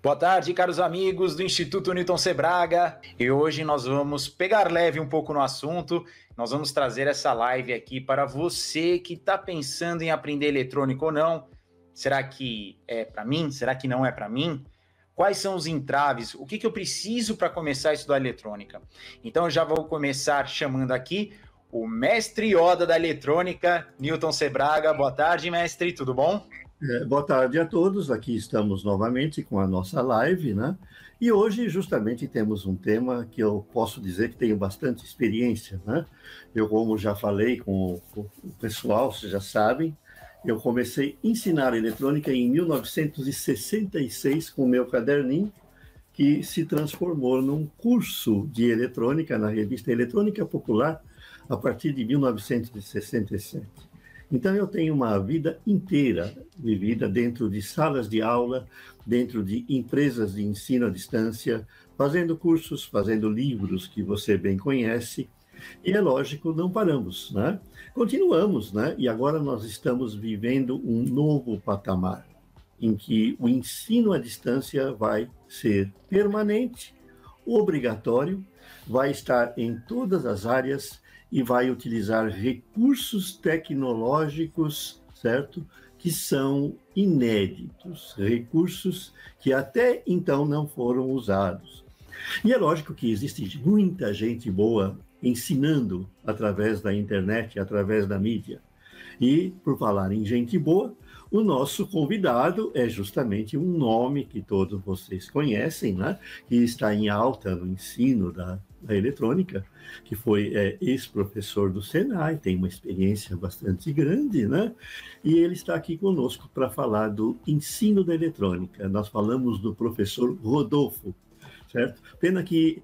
Boa tarde, caros amigos do Instituto Newton Sebraga. E hoje nós vamos pegar leve um pouco no assunto. Nós vamos trazer essa live aqui para você que está pensando em aprender eletrônica ou não. Será que é para mim? Será que não é para mim? Quais são os entraves? O que eu preciso para começar a estudar eletrônica? Então eu já vou começar chamando aqui o mestre Yoda da eletrônica, Newton Sebraga. Boa tarde, mestre, tudo bom? Boa tarde a todos, aqui estamos novamente com a nossa live, né? E hoje justamente temos um tema que eu posso dizer que tenho bastante experiência, né? Eu, como já falei com o pessoal, vocês já sabem, eu comecei a ensinar eletrônica em 1966 com o meu caderninho, que se transformou num curso de eletrônica na revista Eletrônica Popular a partir de 1967. Então, eu tenho uma vida inteira vivida dentro de salas de aula, dentro de empresas de ensino à distância, fazendo cursos, fazendo livros que você bem conhece. E é lógico, não paramos, né? Continuamos, né? E agora nós estamos vivendo um novo patamar, em que o ensino à distância vai ser permanente, obrigatório, vai estar em todas as áreas e vai utilizar recursos tecnológicos, certo? Que são inéditos, recursos que até então não foram usados. E é lógico que existe muita gente boa ensinando através da internet, através da mídia. E, por falar em gente boa, o nosso convidado é justamente um nome que todos vocês conhecem, né? Que está em alta no ensino da eletrônica, que foi ex-professor do Senai, tem uma experiência bastante grande, né? E ele está aqui conosco para falar do ensino da eletrônica. Nós falamos do professor Rodolfo, certo? Pena que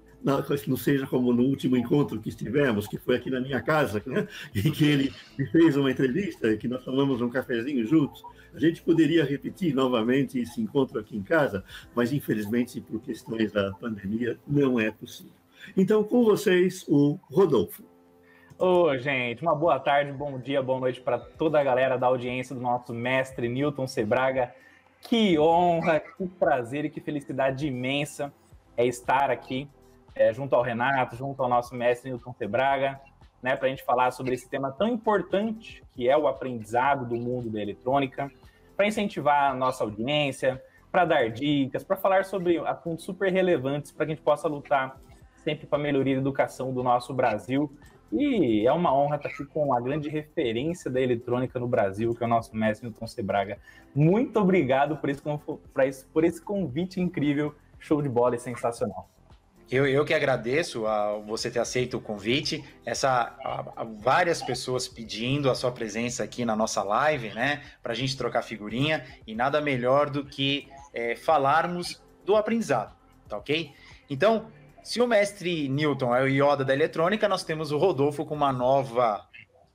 não seja como no último encontro que estivemos, que foi aqui na minha casa, né? E que ele me fez uma entrevista e que nós tomamos um cafezinho juntos. A gente poderia repetir novamente esse encontro aqui em casa, mas infelizmente por questões da pandemia não é possível. Então, com vocês, o Rodolfo. Ô, gente, uma boa tarde, bom dia, boa noite para toda a galera da audiência do nosso mestre Newton Sebraga. Que honra, que prazer e que felicidade imensa é estar aqui junto ao Renato, junto ao nosso mestre Newton Sebraga, né, para a gente falar sobre esse tema tão importante que é o aprendizado do mundo da eletrônica, para incentivar a nossa audiência, para dar dicas, para falar sobre assuntos super relevantes para que a gente possa lutar sempre para a melhoria da educação do nosso Brasil. E é uma honra estar aqui com a grande referência da eletrônica no Brasil, que é o nosso mestre Newton Sebraga. Muito obrigado por esse convite incrível, show de bola e sensacional. Eu que agradeço a você ter aceito o convite, várias pessoas pedindo a sua presença aqui na nossa live, né, para a gente trocar figurinha, e nada melhor do que falarmos do aprendizado, tá ok? Então, se o mestre Newton é o Yoda da eletrônica, nós temos o Rodolfo com uma nova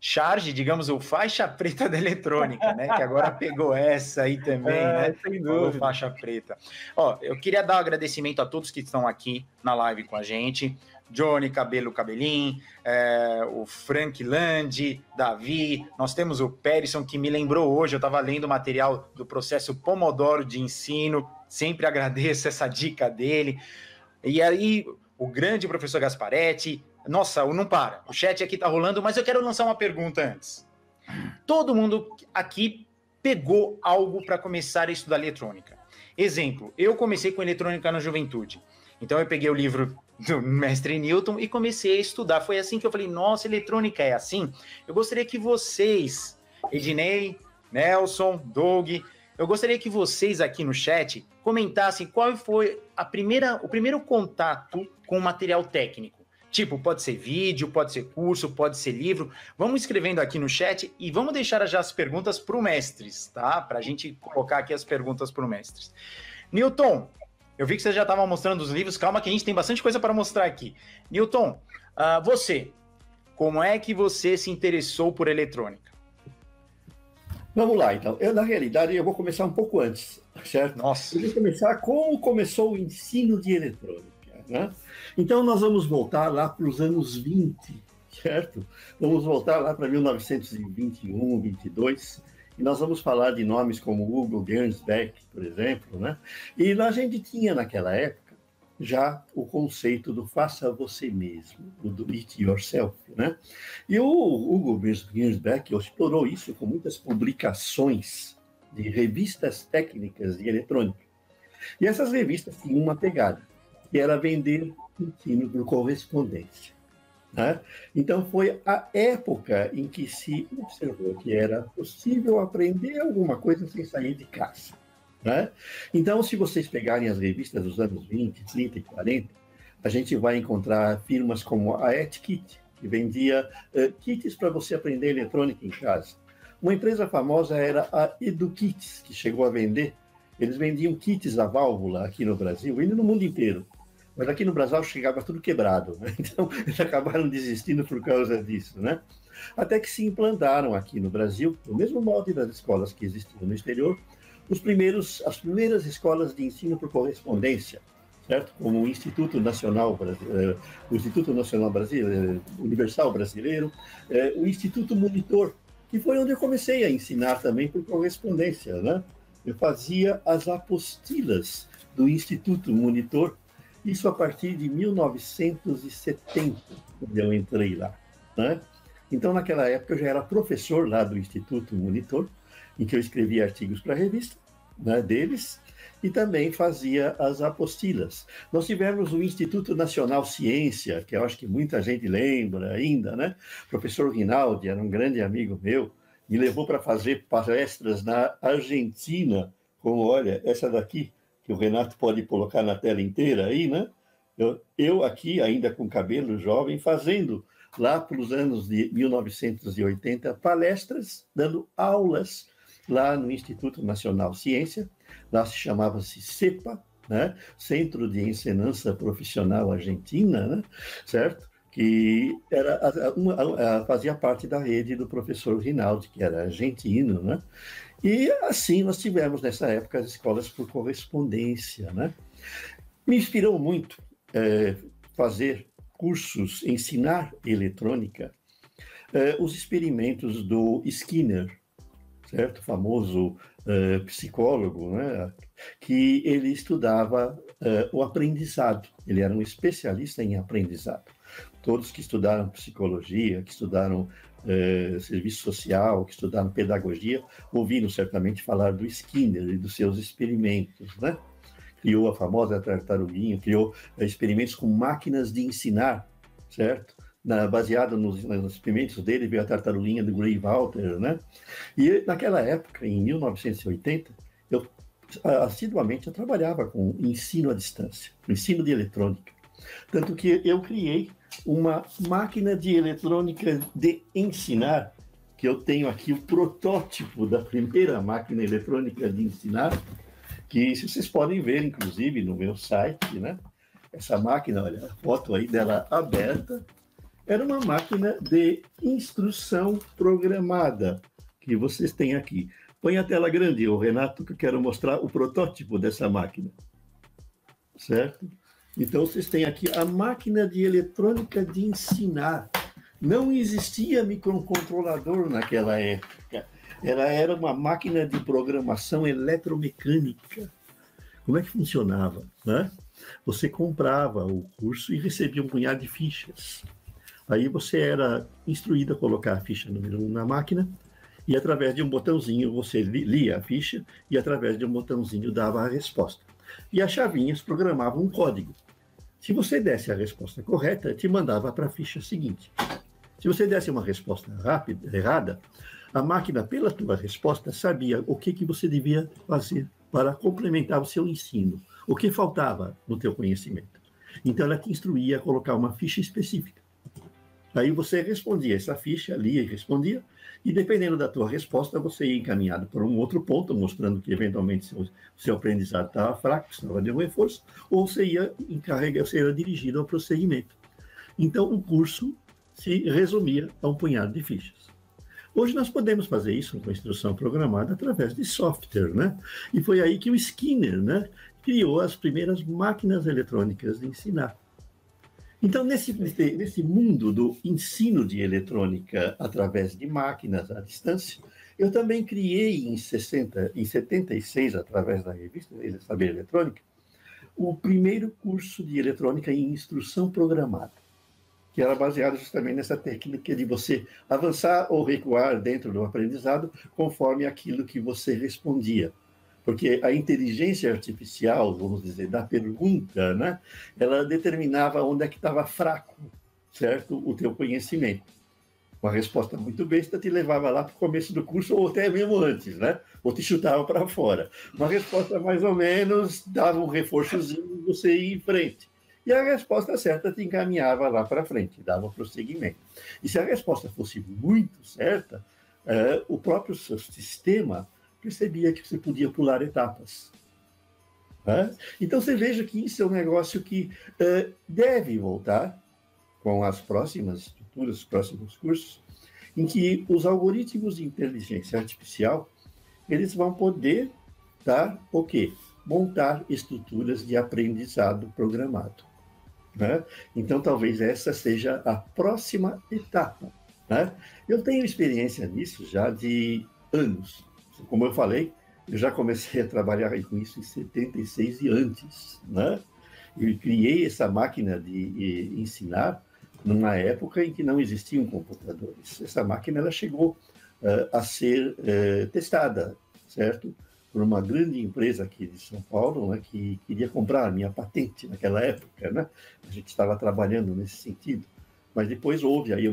charge, digamos, o faixa preta da eletrônica, né? Que agora pegou essa aí também, né? Sem dúvida. Faixa preta. Ó, eu queria dar um agradecimento a todos que estão aqui na live com a gente. Johnny Cabelinho, o Frank Land, Davi, nós temos o Perison, que me lembrou hoje, eu estava lendo o material do processo Pomodoro de ensino, sempre agradeço essa dica dele. E aí, o grande professor Gasparetti. Nossa, não para. O chat aqui tá rolando, mas eu quero lançar uma pergunta antes. Todo mundo aqui pegou algo para começar a estudar eletrônica. Exemplo, eu comecei com eletrônica na juventude. Então eu peguei o livro do mestre Newton e comecei a estudar. Foi assim que eu falei, nossa, eletrônica é assim? Eu gostaria que vocês, Ednei, Nelson, Doug, eu gostaria que vocês aqui no chat comentassem qual foi o primeiro contato com o material técnico. Tipo, pode ser vídeo, pode ser curso, pode ser livro. Vamos escrevendo aqui no chat e vamos deixar já as perguntas para o mestres, tá? Para a gente colocar aqui as perguntas para o mestres. Newton, eu vi que você já estava mostrando os livros. Calma que a gente tem bastante coisa para mostrar aqui. Newton, você, como é que você se interessou por eletrônica? Vamos lá, então. Na realidade, eu vou começar um pouco antes, certo? Nossa. Eu vou começar como começou o ensino de eletrônica, né? Então, nós vamos voltar lá para os anos 20, certo? Vamos voltar lá para 1921, 22, E nós vamos falar de nomes como Hugo Gernsback, por exemplo, né? E lá a gente tinha, naquela época, já o conceito do faça você mesmo, o do it yourself, né? E o Hugo Gernsback explorou isso com muitas publicações de revistas técnicas de eletrônica. E essas revistas tinham uma pegada, que era vender ensino por correspondência, né? Então, foi a época em que se observou que era possível aprender alguma coisa sem sair de casa, né? Então, se vocês pegarem as revistas dos anos 20, 30 e 40, a gente vai encontrar firmas como a EdKit, que vendia kits para você aprender eletrônica em casa. Uma empresa famosa era a EduKits, que chegou a vender. Eles vendiam kits a válvula aqui no Brasil e no mundo inteiro. Mas aqui no Brasil chegava tudo quebrado, né? Então eles acabaram desistindo por causa disso, né? Até que se implantaram aqui no Brasil, no mesmo molde das escolas que existiam no exterior, as primeiras escolas de ensino por correspondência, certo? Como o Instituto Nacional Brasileiro, Universal Brasileiro, o Instituto Monitor, que foi onde eu comecei a ensinar também por correspondência, né? Eu fazia as apostilas do Instituto Monitor, isso a partir de 1970, quando eu entrei lá, né? Então, naquela época, eu já era professor lá do Instituto Monitor, em que eu escrevia artigos para a revista, né, deles, e também fazia as apostilas. Nós tivemos o Instituto Nacional Ciência, que eu acho que muita gente lembra ainda, né? O professor Rinaldi era um grande amigo meu, me levou para fazer palestras na Argentina, como, olha, essa daqui, que o Renato pode colocar na tela inteira aí, né? Eu aqui, ainda com cabelo jovem, fazendo, lá pelos anos de 1980, palestras, dando aulas lá no Instituto Nacional Ciência, lá se chamava-se CEPA, né? Centro de Ensinança Profissional Argentina, né? Certo? Que fazia parte da rede do professor Rinaldi, que era argentino, né? E assim nós tivemos, nessa época, as escolas por correspondência, né? Me inspirou muito fazer cursos, ensinar eletrônica, os experimentos do Skinner, certo? Famoso psicólogo, né? Que ele estudava o aprendizado, ele era um especialista em aprendizado. Todos que estudaram psicologia, que estudaram serviço social, que estudaram pedagogia, ouviram certamente falar do Skinner e dos seus experimentos, né? Criou a famosa tartaruguinha, criou experimentos com máquinas de ensinar, certo? Baseado nos experimentos dele, veio a tartaruguinha do Gray Walter, né? E naquela época, em 1980, eu assiduamente trabalhava com ensino à distância, ensino de eletrônica. Tanto que eu criei uma máquina de eletrônica de ensinar, que eu tenho aqui o protótipo da primeira máquina eletrônica de ensinar, que vocês podem ver, inclusive, no meu site, né? Essa máquina, olha, a foto aí dela aberta, era uma máquina de instrução programada, que vocês têm aqui. Põe a tela grande, ô Renato, que eu quero mostrar o protótipo dessa máquina. Certo? Então, vocês têm aqui a máquina de eletrônica de ensinar. Não existia microcontrolador naquela época. Ela era uma máquina de programação eletromecânica. Como é que funcionava, né? Você comprava o curso e recebia um punhado de fichas. Aí você era instruído a colocar a ficha número 1 na máquina e, através de um botãozinho, você lia a ficha e, através de um botãozinho, dava a resposta. E as chavinhas programavam um código. Se você desse a resposta correta, te mandava para a ficha seguinte. Se você desse uma resposta errada, a máquina, pela tua resposta, sabia o que você devia fazer para complementar o seu ensino, o que faltava no teu conhecimento. Então, ela te instruía a colocar uma ficha específica. Aí você respondia essa ficha, lia e respondia, e dependendo da tua resposta, você ia encaminhado para um outro ponto, mostrando que eventualmente seu aprendizado estava fraco, precisava de um reforço, ou você era dirigido ao prosseguimento. Então, o curso se resumia a um punhado de fichas. Hoje nós podemos fazer isso com instrução programada através de software, né? E foi aí que o Skinner, né, criou as primeiras máquinas eletrônicas de ensinar. Então, nesse mundo do ensino de eletrônica através de máquinas à distância, Eu também criei em 76, através da revista Saber Eletrônica, o primeiro curso de eletrônica em instrução programada, que era baseado justamente nessa técnica de você avançar ou recuar dentro do aprendizado conforme aquilo que você respondia. Porque a inteligência artificial, vamos dizer, da pergunta, né, ela determinava onde é que estava fraco, certo, o teu conhecimento. Uma resposta muito besta te levava lá para o começo do curso, ou até mesmo antes, né? Ou te chutava para fora. Uma resposta mais ou menos dava um reforçozinho e você ia em frente. E a resposta certa te encaminhava lá para frente, dava prosseguimento. E se a resposta fosse muito certa, o próprio seu sistema percebia que você podia pular etapas. Então, você veja que isso é um negócio que deve voltar com as próximas estruturas, os próximos cursos, em que os algoritmos de inteligência artificial, eles vão poder dar o quê? Montar estruturas de aprendizado programado. Né? Então, talvez essa seja a próxima etapa. Né? Eu tenho experiência nisso já de anos. Como eu falei, eu já comecei a trabalhar com isso em 76 e antes. Né? Eu criei essa máquina de ensinar numa época em que não existiam computadores. Essa máquina ela chegou a ser testada, certo? Por uma grande empresa aqui de São Paulo, né, que queria comprar a minha patente naquela época, né? A gente estava trabalhando nesse sentido. Mas depois houve aí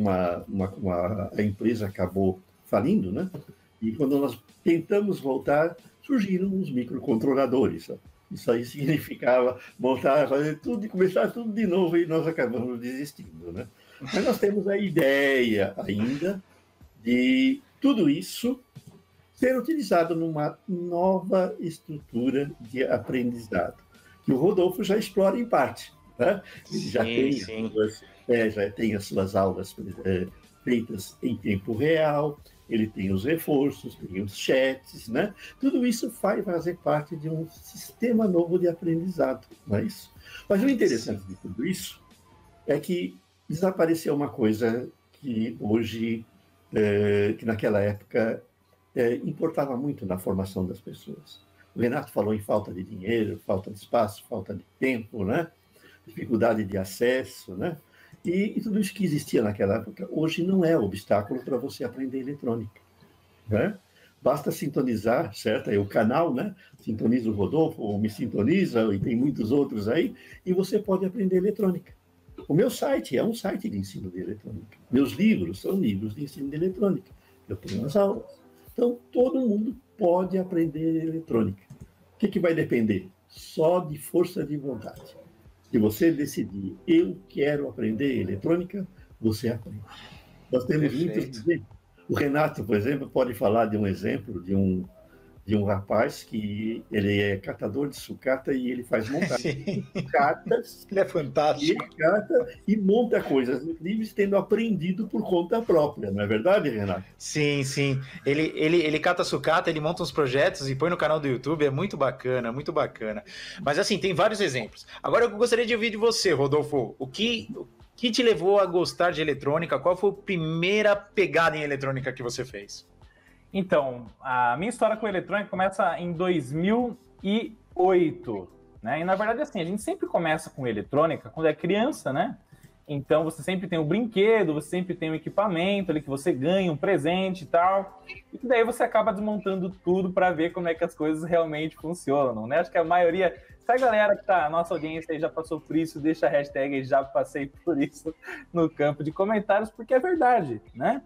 a empresa acabou falindo, né? E quando nós tentamos voltar, surgiram os microcontroladores, sabe? Isso aí significava voltar, fazer tudo e começar tudo de novo, e nós acabamos desistindo, né? Mas nós temos a ideia ainda de tudo isso ser utilizado numa nova estrutura de aprendizado, que o Rodolfo já explora em parte. Né? Ele já tem as suas aulas feitas em tempo real, ele tem os reforços, tem os chats, né? Tudo isso vai fazer parte de um sistema novo de aprendizado, não é isso? Mas o interessante de tudo isso é que desapareceu uma coisa que hoje, que naquela época importava muito na formação das pessoas. O Renato falou em falta de dinheiro, falta de espaço, falta de tempo, né? Dificuldade de acesso, né? E tudo isso que existia naquela época, hoje não é obstáculo para você aprender eletrônica. Né? Basta sintonizar, certo? Aí o canal, né? Sintoniza o Rodolfo, ou me sintoniza, e tem muitos outros aí, e você pode aprender eletrônica. O meu site é um site de ensino de eletrônica. Meus livros são livros de ensino de eletrônica. Eu tenho as aulas. Então, todo mundo pode aprender eletrônica. O que vai depender? Só de força de vontade. Se você decidir, eu quero aprender eletrônica, você aprende. Nós temos muitos exemplos. O Renato, por exemplo, pode falar de um exemplo de um rapaz que ele é catador de sucata e ele faz montagem de sucatas. Ele é fantástico. Ele cata e monta coisas incríveis, tendo aprendido por conta própria, não é verdade, Renato? Sim, sim. Ele cata sucata, ele monta uns projetos e põe no canal do YouTube, é muito bacana, muito bacana. Mas assim, tem vários exemplos. Agora eu gostaria de ouvir de você, Rodolfo, o que te levou a gostar de eletrônica? Qual foi a primeira pegada em eletrônica que você fez? Então, a minha história com eletrônica começa em 2008, né? E na verdade, assim, a gente sempre começa com eletrônica quando é criança, né? Então, você sempre tem um brinquedo, você sempre tem um equipamento ali que você ganha, um presente e tal. E daí você acaba desmontando tudo para ver como é que as coisas realmente funcionam, né? Acho que a maioria, se a galera que tá, a nossa audiência aí já passou por isso, deixa a hashtag já passei por isso no campo de comentários, porque é verdade, né?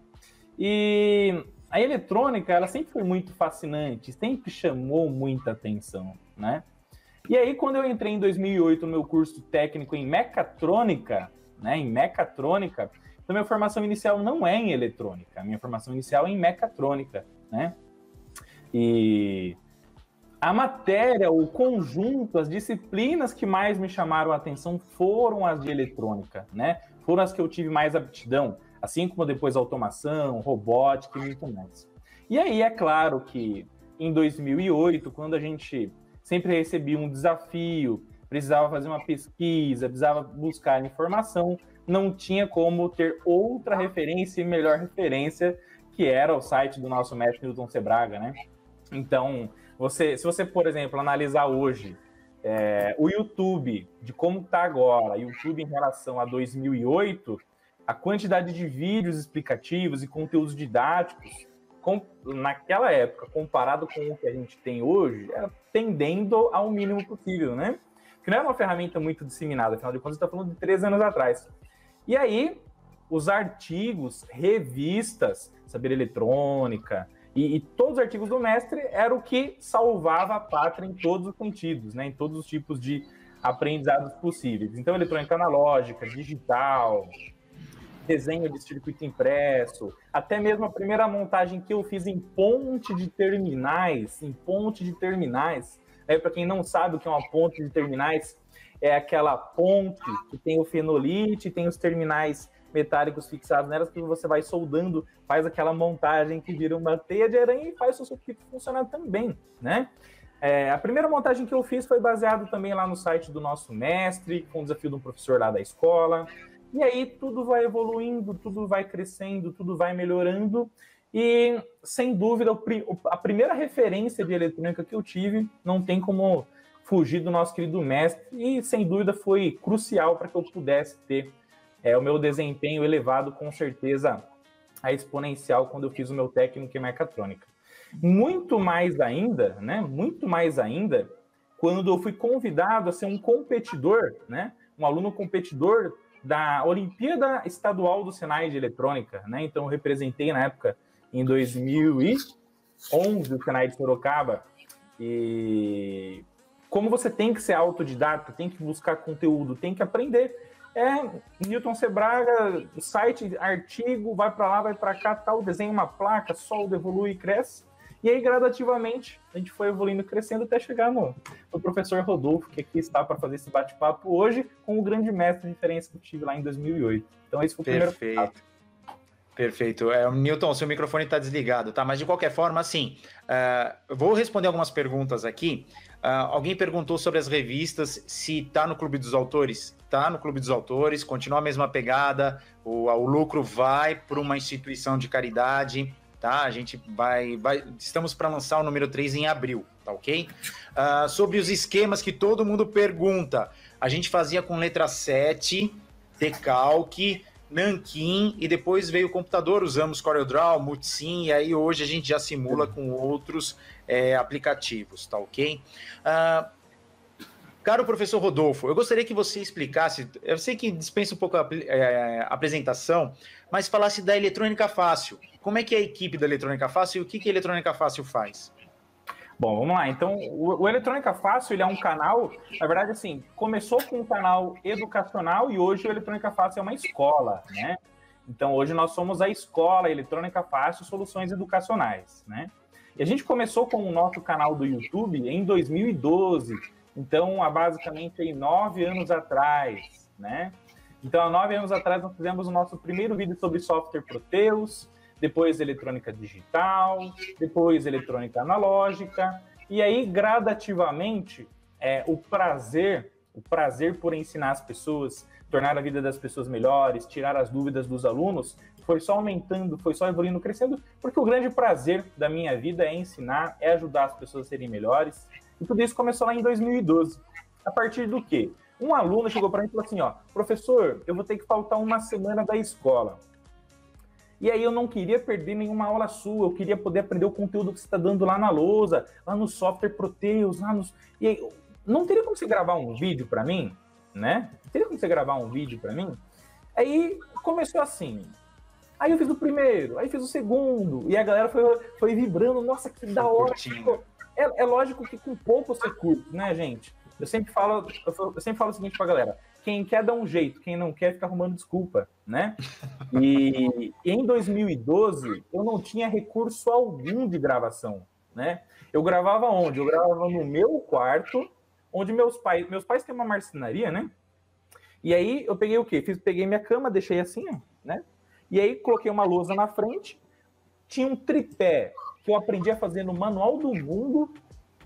E a eletrônica, ela sempre foi muito fascinante, sempre chamou muita atenção, né? E aí, quando eu entrei em 2008 no meu curso técnico em mecatrônica, né, então minha formação inicial não é em eletrônica, a minha formação inicial é em mecatrônica, né? E a matéria, o conjunto, as disciplinas que mais me chamaram a atenção foram as de eletrônica, né? Foram as que eu tive mais aptidão, assim como depois automação, robótica e muito mais. E aí, é claro que em 2008, quando a gente sempre recebia um desafio, precisava fazer uma pesquisa, precisava buscar informação, não tinha como ter outra referência e melhor referência que era o site do nosso mestre Newton Sebraga, né? Então, se você, por exemplo, analisar hoje o YouTube, de como está agora, YouTube em relação a 2008, a quantidade de vídeos explicativos e conteúdos didáticos, naquela época, comparado com o que a gente tem hoje, era tendendo ao mínimo possível, né? Que não é uma ferramenta muito disseminada, afinal de contas, você está falando de 3 anos atrás. E aí, os artigos, revistas, Saber Eletrônica, e todos os artigos do mestre era o que salvava a pátria em todos os sentidos, né? Em todos os tipos de aprendizados possíveis. Então, eletrônica analógica, digital, desenho de circuito impresso, até mesmo a primeira montagem que eu fiz em ponte de terminais, Para quem não sabe o que é uma ponte de terminais, é aquela ponte que tem o fenolite, tem os terminais metálicos fixados nelas, que você vai soldando, faz aquela montagem que vira uma teia de aranha e faz o seu circuito funcionar também, né? A primeira montagem que eu fiz foi baseado também lá no site do nosso mestre, com o desafio de um professor lá da escola. E aí tudo vai evoluindo, tudo vai crescendo, tudo vai melhorando. E, sem dúvida, a primeira referência de eletrônica que eu tive não tem como fugir do nosso querido mestre. E, sem dúvida, foi crucial para que eu pudesse ter o meu desempenho elevado, com certeza, a exponencial, quando eu fiz o meu técnico em mecatrônica. Muito mais ainda, né? Muito mais ainda, quando eu fui convidado a ser um competidor, né? Um aluno competidor da Olimpíada Estadual do Senai de Eletrônica, né? Então, eu representei, na época, em 2011, o Senai de Sorocaba. E como você tem que ser autodidata, tem que buscar conteúdo, tem que aprender. Newton Sebraga, site, artigo, vai para lá, vai para cá, tal, desenha uma placa, solda, evolui e cresce. E aí, gradativamente, a gente foi evoluindo, crescendo, até chegar no professor Rodolfo, que aqui está para fazer esse bate-papo hoje, com o grande mestre de referência que eu tive lá em 2008. Então, esse foi o primeiro contato. Perfeito. Newton, seu microfone está desligado, tá? Mas, de qualquer forma, assim, eu vou responder algumas perguntas aqui. Alguém perguntou sobre as revistas, se está no Clube dos Autores. Está no Clube dos Autores, continua a mesma pegada, o lucro vai para uma instituição de caridade, tá? A gente estamos para lançar o número 3 em abril, tá ok? Sobre os esquemas que todo mundo pergunta, a gente fazia com letra 7, decalque, nanquim, e depois veio o computador, usamos CorelDRAW, Multisim, e aí hoje a gente já simula com outros aplicativos, tá ok? Caro professor Rodolfo, eu gostaria que você explicasse, eu sei que dispensa um pouco a apresentação, mas falasse da Eletrônica Fácil. Como é que é a equipe da Eletrônica Fácil e o que a Eletrônica Fácil faz? Bom, vamos lá. Então, o Eletrônica Fácil, ele é um canal, na verdade, assim, começou com um canal educacional e hoje o Eletrônica Fácil é uma escola, né? Então, hoje nós somos a escola Eletrônica Fácil Soluções Educacionais, né? E a gente começou com o nosso canal do YouTube em 2012, então, há basicamente 9 anos atrás, né? Então, há 9 anos atrás, nós fizemos o nosso primeiro vídeo sobre software Proteus, depois eletrônica digital, depois eletrônica analógica, e aí, gradativamente, o prazer por ensinar as pessoas, tornar a vida das pessoas melhores, tirar as dúvidas dos alunos, foi só aumentando, foi só evoluindo, crescendo, porque o grande prazer da minha vida é ensinar, é ajudar as pessoas a serem melhores, e tudo isso começou lá em 2012. A partir do quê? Um aluno chegou para mim e falou assim, professor, eu vou ter que faltar uma semana da escola. E aí eu não queria perder nenhuma aula sua, eu queria poder aprender o conteúdo que você está dando lá na lousa, lá no software Proteus, E aí, não teria como você gravar um vídeo para mim, né? Teria como você gravar um vídeo para mim? Aí começou assim. Aí eu fiz o primeiro, aí fiz o segundo, e a galera foi vibrando, nossa, que da hora. É lógico que com poucos recursos, né, gente? Eu sempre falo o seguinte pra galera, quem quer dá um jeito, quem não quer fica arrumando desculpa, né? E em 2012, eu não tinha recurso algum de gravação, né? Eu gravava onde? Eu gravava no meu quarto, onde meus pais têm uma marcenaria, né? E aí eu peguei o quê? Peguei minha cama, deixei assim, né? E aí coloquei uma lousa na frente, tinha um tripé que eu aprendi a fazer no Manual do Mundo,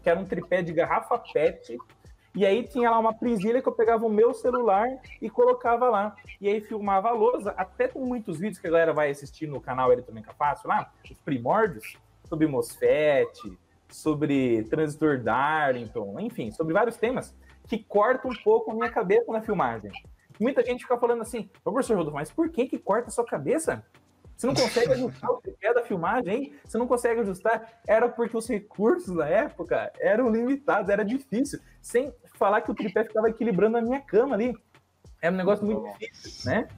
que era um tripé de garrafa PET, E aí tinha lá uma presilha que eu pegava o meu celular e colocava lá. E aí filmava a lousa. Até tem muitos vídeos que a galera vai assistir no canal Eletrônica Fácil lá, os primórdios, sobre MOSFET, sobre transistor Darlington, enfim, sobre vários temas que cortam um pouco a minha cabeça na filmagem. Muita gente fica falando assim, professor Rodolfo, mas por que corta a sua cabeça? Você não consegue ajustar o tripé da filmagem, hein? Você não consegue ajustar? Era porque os recursos na época eram limitados, era difícil. Sem falar que o tripé ficava equilibrando a minha cama ali. Era um negócio muito difícil, né?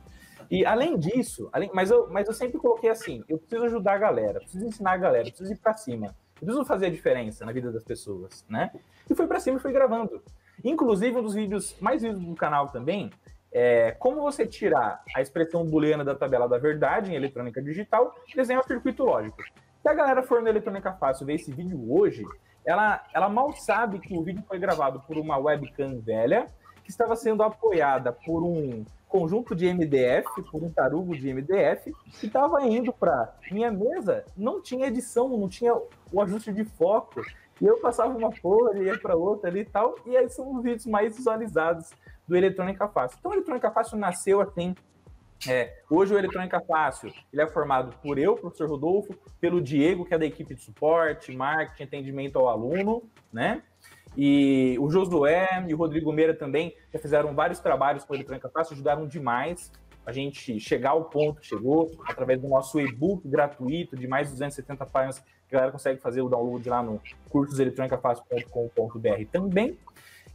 E além disso, mas eu sempre coloquei assim, eu preciso ajudar a galera, preciso ensinar a galera, preciso ir pra cima. Eu preciso fazer a diferença na vida das pessoas, né? E fui pra cima e fui gravando. Inclusive, um dos vídeos mais vistos do canal também é como você tirar a expressão booleana da tabela da verdade em eletrônica digital e desenhar o circuito lógico. Se a galera for no Eletrônica Fácil ver esse vídeo hoje, ela mal sabe que o vídeo foi gravado por uma webcam velha, que estava sendo apoiada por um conjunto de MDF, por um tarugo de MDF, que estava indo para minha mesa, não tinha edição, não tinha o ajuste de foco, e eu passava uma cor e ia para outra ali e tal, e aí são os vídeos mais visualizados do Eletrônica Fácil. Então, o Eletrônica Fácil nasceu assim. Hoje o Eletrônica Fácil ele é formado por eu, professor Rodolfo, pelo Diego, que é da equipe de suporte, marketing, atendimento ao aluno, né? E o Josué e o Rodrigo Meira também já fizeram vários trabalhos com o Eletrônica Fácil, ajudaram demais a gente chegar ao ponto que chegou, através do nosso e-book gratuito de mais de 270 páginas, que a galera consegue fazer o download lá no cursoseletronicafácil.com.br também.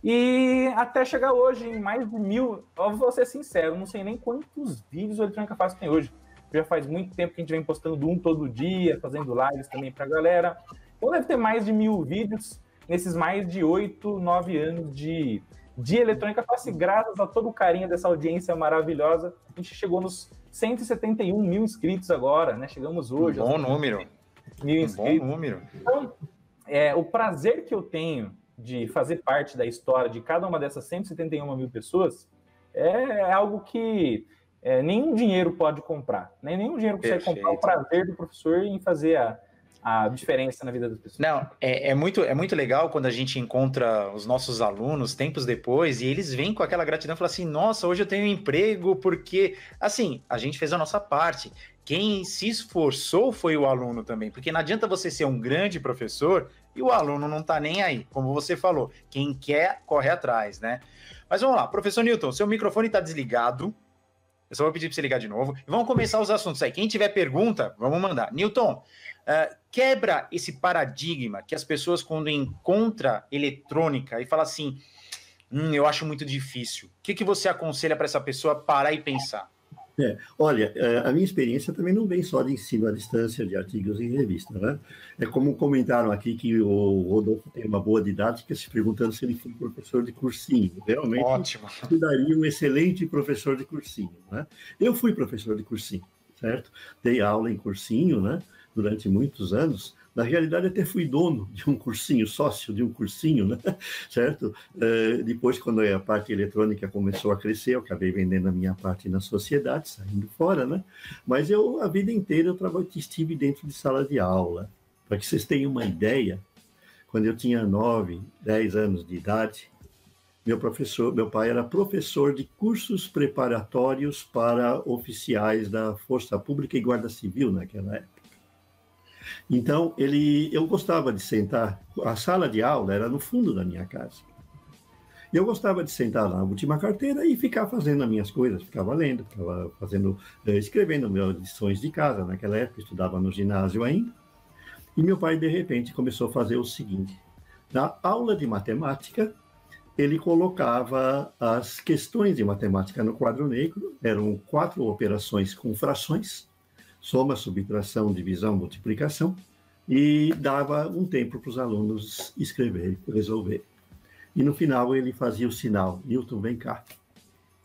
E até chegar hoje em mais de 1000, eu vou ser sincero, não sei nem quantos vídeos o Eletrônica Fácil tem hoje. Já faz muito tempo que a gente vem postando um todo dia, fazendo lives também pra galera. Então deve ter mais de 1000 vídeos nesses mais de 8, 9 anos de Eletrônica Fácil. Graças a todo o carinho dessa audiência maravilhosa, a gente chegou nos 171 mil inscritos agora, né? Chegamos hoje. Bom número. 1000 inscritos. Bom número. Então, o prazer que eu tenho de fazer parte da história de cada uma dessas 171 mil pessoas é algo que nenhum dinheiro pode comprar, né? Nenhum dinheiro consegue comprar o prazer do professor em fazer a diferença na vida das pessoas. Não, é muito legal quando a gente encontra os nossos alunos tempos depois e eles vêm com aquela gratidão e falam assim, nossa, hoje eu tenho um emprego porque, assim, a gente fez a nossa parte. Quem se esforçou foi o aluno também, porque não adianta você ser um grande professor e o aluno não tá nem aí, como você falou. Quem quer, corre atrás, né? Mas vamos lá, professor Newton, seu microfone tá desligado. Eu só vou pedir para você ligar de novo. E vamos começar os assuntos aí. Quem tiver pergunta, vamos mandar. Newton, quebra esse paradigma que as pessoas, quando encontram eletrônica e falam assim, eu acho muito difícil. O que você aconselha para essa pessoa parar e pensar? Olha, a minha experiência também não vem só de ensino à distância, de artigos em revista, né? É como comentaram aqui que o Rodolfo tem uma boa didática, se perguntando se ele foi um professor de cursinho. Realmente, ótimo. Eu daria um excelente professor de cursinho, né? Eu fui professor de cursinho, certo? Dei aula em cursinho, né? Durante muitos anos. Na realidade, até fui dono de um cursinho, sócio de um cursinho, né? Certo? Depois, quando a parte eletrônica começou a crescer, eu acabei vendendo a minha parte na sociedade, saindo fora, né? Mas a vida inteira, eu estive dentro de sala de aula. Para que vocês tenham uma ideia, quando eu tinha 9, 10 anos de idade, meu pai era professor de cursos preparatórios para oficiais da Força Pública e Guarda Civil naquela época. Então, eu gostava de sentar, a sala de aula era no fundo da minha casa. Eu gostava de sentar na última carteira e ficar fazendo as minhas coisas, ficava lendo, ficava escrevendo minhas lições de casa. Naquela época, eu estudava no ginásio ainda. E meu pai, de repente, começou a fazer o seguinte. Na aula de matemática, ele colocava as questões de matemática no quadro negro. Eram 4 operações com frações. Soma, subtração, divisão, multiplicação, e dava um tempo para os alunos escreverem, resolver. E no final ele fazia o sinal, Newton, vem cá.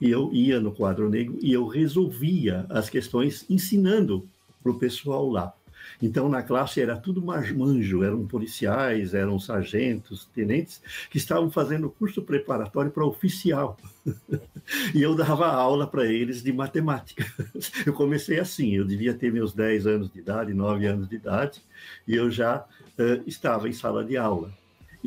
E eu ia no quadro negro e eu resolvia as questões ensinando para o pessoal lá. Então, na classe era tudo marmanjo, eram policiais, eram sargentos, tenentes, que estavam fazendo curso preparatório para oficial. E eu dava aula para eles de matemática. Eu comecei assim, eu devia ter meus 10 anos de idade, 9 anos de idade, e eu já estava em sala de aula.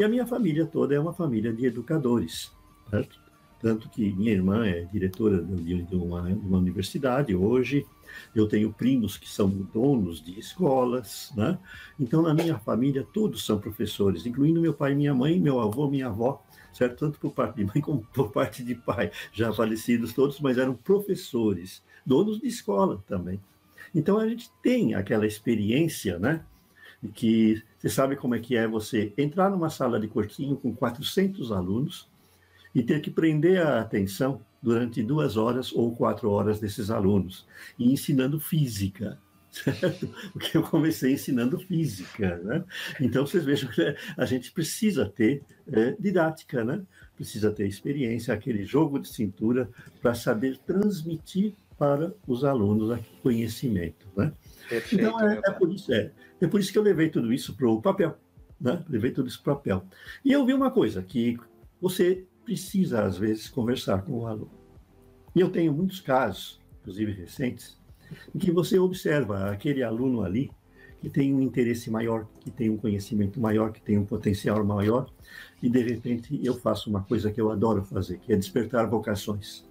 E a minha família toda é uma família de educadores, certo? Tanto que minha irmã é diretora de uma universidade hoje, eu tenho primos que são donos de escolas, né? Então, na minha família, todos são professores, incluindo meu pai e minha mãe, meu avô, minha avó, certo? Tanto por parte de mãe como por parte de pai, já falecidos todos, mas eram professores, donos de escola também. Então, a gente tem aquela experiência, né? De que você sabe como é que é você entrar numa sala de cursinho com 400 alunos e ter que prender a atenção durante 2 horas ou 4 horas desses alunos, e ensinando física, certo? Porque eu comecei ensinando física, né? Então, vocês vejam que a gente precisa ter didática, né? Precisa ter experiência, aquele jogo de cintura para saber transmitir para os alunos aquele conhecimento, né? Perfeito, então, é por isso que eu levei tudo isso para o papel, né? Levei tudo isso para o papel. E eu vi uma coisa, que você precisa, às vezes, conversar com o aluno. E eu tenho muitos casos, inclusive recentes, em que você observa aquele aluno ali que tem um interesse maior, que tem um conhecimento maior, que tem um potencial maior, e, de repente, eu faço uma coisa que eu adoro fazer, que é despertar vocações.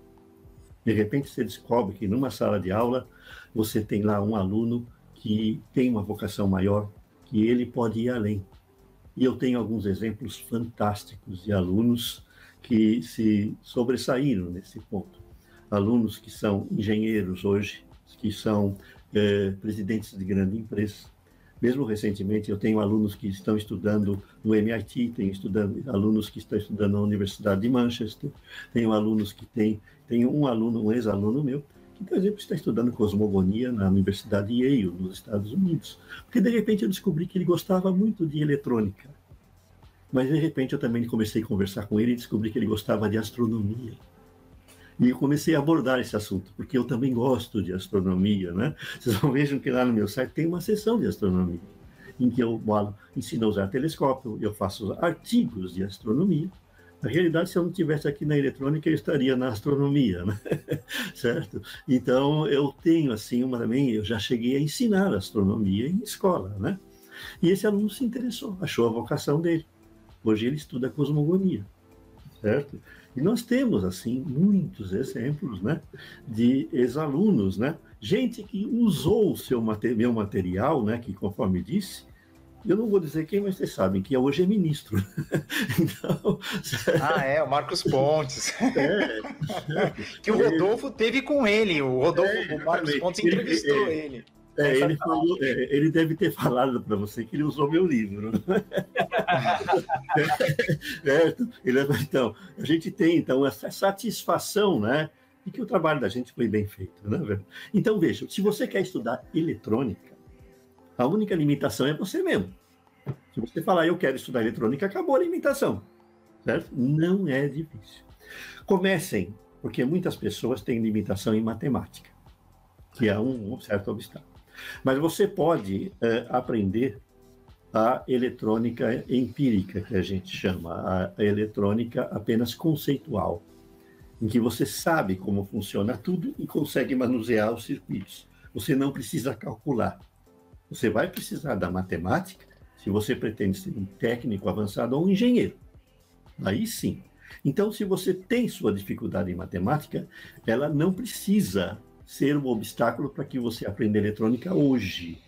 De repente, você descobre que, numa sala de aula, você tem lá um aluno que tem uma vocação maior, que ele pode ir além. E eu tenho alguns exemplos fantásticos de alunos que se sobressaíram nesse ponto. Alunos que são engenheiros hoje, que são presidentes de grandes empresas. Mesmo recentemente, eu tenho alunos que estão estudando no MIT, alunos que estão estudando na Universidade de Manchester, tenho alunos que tenho um ex-aluno meu, que, por exemplo, está estudando cosmogonia na Universidade de Yale, nos Estados Unidos. Porque, de repente, eu descobri que ele gostava muito de eletrônica. Mas, de repente, eu também comecei a conversar com ele e descobri que ele gostava de astronomia. E eu comecei a abordar esse assunto, porque eu também gosto de astronomia, né? Vocês vejam que lá no meu site tem uma seção de astronomia, em que eu ensino a usar telescópio, eu faço artigos de astronomia. Na realidade, se eu não estivesse aqui na eletrônica, eu estaria na astronomia, né? Certo? Então, eu tenho, assim, eu já cheguei a ensinar astronomia em escola, né? E esse aluno se interessou, achou a vocação dele. Hoje ele estuda cosmogonia, certo? E nós temos, assim, muitos exemplos, né, de ex-alunos, né? Gente que usou o meu material, né, que, conforme disse, eu não vou dizer quem, mas vocês sabem que hoje é ministro. Então, o Marcos Pontes. Que o Rodolfo teve com ele, o Marcos Pontes entrevistou ele. Ele deve ter falado para você que ele usou meu livro. Então, a gente tem essa satisfação, né, de que o trabalho da gente foi bem feito. Né? Então, veja, se você quer estudar eletrônica, a única limitação é você mesmo. Se você falar, eu quero estudar eletrônica, acabou a limitação. Certo? Não é difícil. Comecem, porque muitas pessoas têm limitação em matemática, que é um certo obstáculo. Mas você pode aprender a eletrônica empírica, que a gente chama, a eletrônica apenas conceitual, em que você sabe como funciona tudo e consegue manusear os circuitos. Você não precisa calcular. Você vai precisar da matemática se você pretende ser um técnico avançado ou um engenheiro. Aí sim. Então, se você tem sua dificuldade em matemática, ela não precisa ser um obstáculo para que você aprenda eletrônica hoje.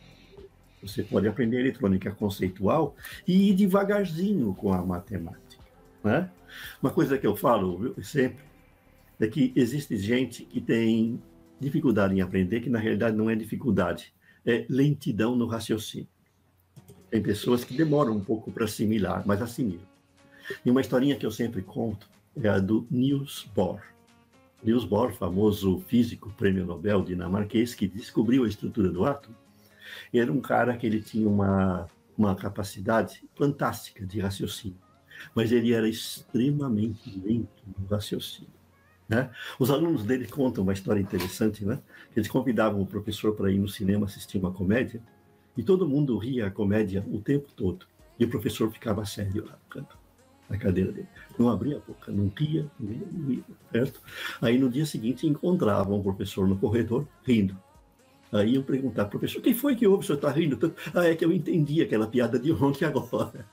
Você pode aprender eletrônica conceitual e ir devagarzinho com a matemática. Né? Uma coisa que eu falo sempre é que existe gente que tem dificuldade em aprender, que na realidade não é dificuldade, é lentidão no raciocínio. Tem pessoas que demoram um pouco para assimilar, mas assimilam. E uma historinha que eu sempre conto é a do Niels Bohr. Niels Bohr, famoso físico, prêmio Nobel dinamarquês, que descobriu a estrutura do átomo, era um cara que ele tinha uma capacidade fantástica de raciocínio, mas ele era extremamente lento no raciocínio. Né? Os alunos dele contam uma história interessante, né? Eles convidavam o professor para ir no cinema assistir uma comédia, e todo mundo ria a comédia o tempo todo, e o professor ficava sério lá no canto, na cadeira dele. Não abria a boca, não ria, certo? Aí no dia seguinte encontravam o professor no corredor, rindo. Aí eu perguntava, professor, quem foi que houve? O senhor está rindo tanto? É que eu entendi aquela piada de ontem agora.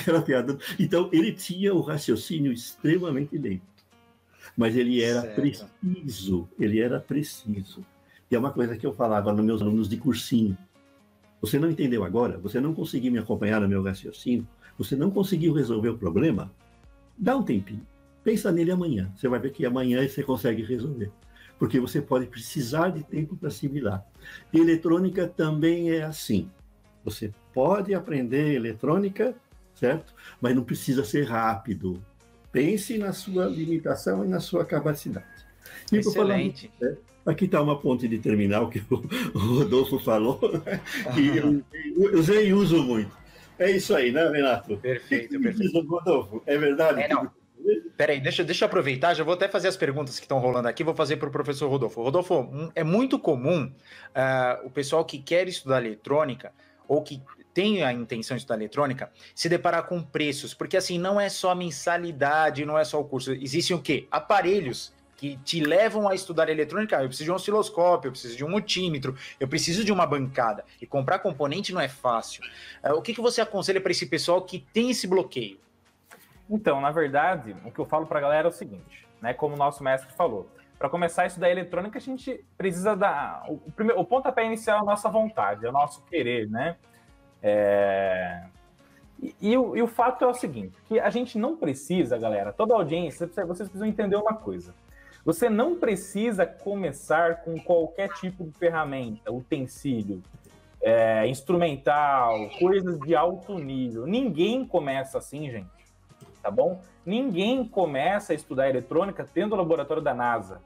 Aquela piada. Então, ele tinha o raciocínio extremamente lento, mas ele era preciso, ele era preciso. E é uma coisa que eu falava nos meus alunos de cursinho. Você não entendeu agora? Você não conseguiu me acompanhar no meu raciocínio? Você não conseguiu resolver o problema? Dá um tempinho. Pensa nele amanhã. Você vai ver que amanhã você consegue resolver. Porque você pode precisar de tempo para assimilar. E eletrônica também é assim. Você pode aprender eletrônica, certo? Mas não precisa ser rápido. Pense na sua limitação e na sua capacidade. E excelente. Aqui está uma ponte de terminal que o Rodolfo falou, que eu usei e uso muito. É isso aí, né, Renato? Perfeito, perfeito. Rodolfo, é verdade? Não. Peraí, deixa eu aproveitar, já vou até fazer as perguntas que estão rolando aqui, vou fazer para o professor Rodolfo. Rodolfo, é muito comum o pessoal que quer estudar eletrônica, ou que tem a intenção de estudar eletrônica, se deparar com preços, porque assim, não é só a mensalidade, não é só o curso, existem o quê? Aparelhos que te levam a estudar eletrônica. Eu preciso de um osciloscópio, eu preciso de um multímetro, eu preciso de uma bancada. E comprar componente não é fácil. O que você aconselha para esse pessoal que tem esse bloqueio? Então, na verdade, o que eu falo para a galera é o seguinte, né? Como o nosso mestre falou, para começar a estudar eletrônica, a gente precisa dar... O pontapé inicial é a nossa vontade, é o nosso querer, né? E o fato é o seguinte, que a gente não precisa, galera, toda a audiência, vocês precisam entender uma coisa. Você não precisa começar com qualquer tipo de ferramenta, utensílio, instrumental, coisas de alto nível. Ninguém começa assim, gente, tá bom? Ninguém começa a estudar eletrônica tendo o laboratório da NASA.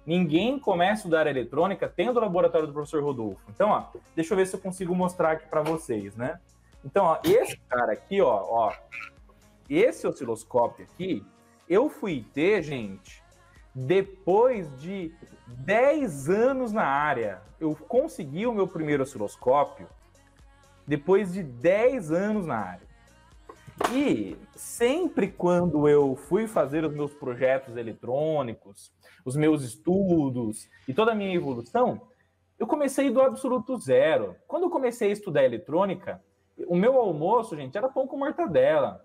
Ninguém começa a estudar eletrônica tendo o laboratório do professor Rodolfo. Então, ó, deixa eu ver se eu consigo mostrar aqui para vocês, né? Então, ó, esse cara aqui, ó, esse osciloscópio aqui, eu fui ter, gente, depois de 10 anos na área. Eu consegui o meu primeiro osciloscópio depois de 10 anos na área. E sempre quando eu fui fazer os meus projetos eletrônicos, os meus estudos e toda a minha evolução, eu comecei do absoluto zero. Quando eu comecei a estudar eletrônica, o meu almoço, gente, era pão com mortadela.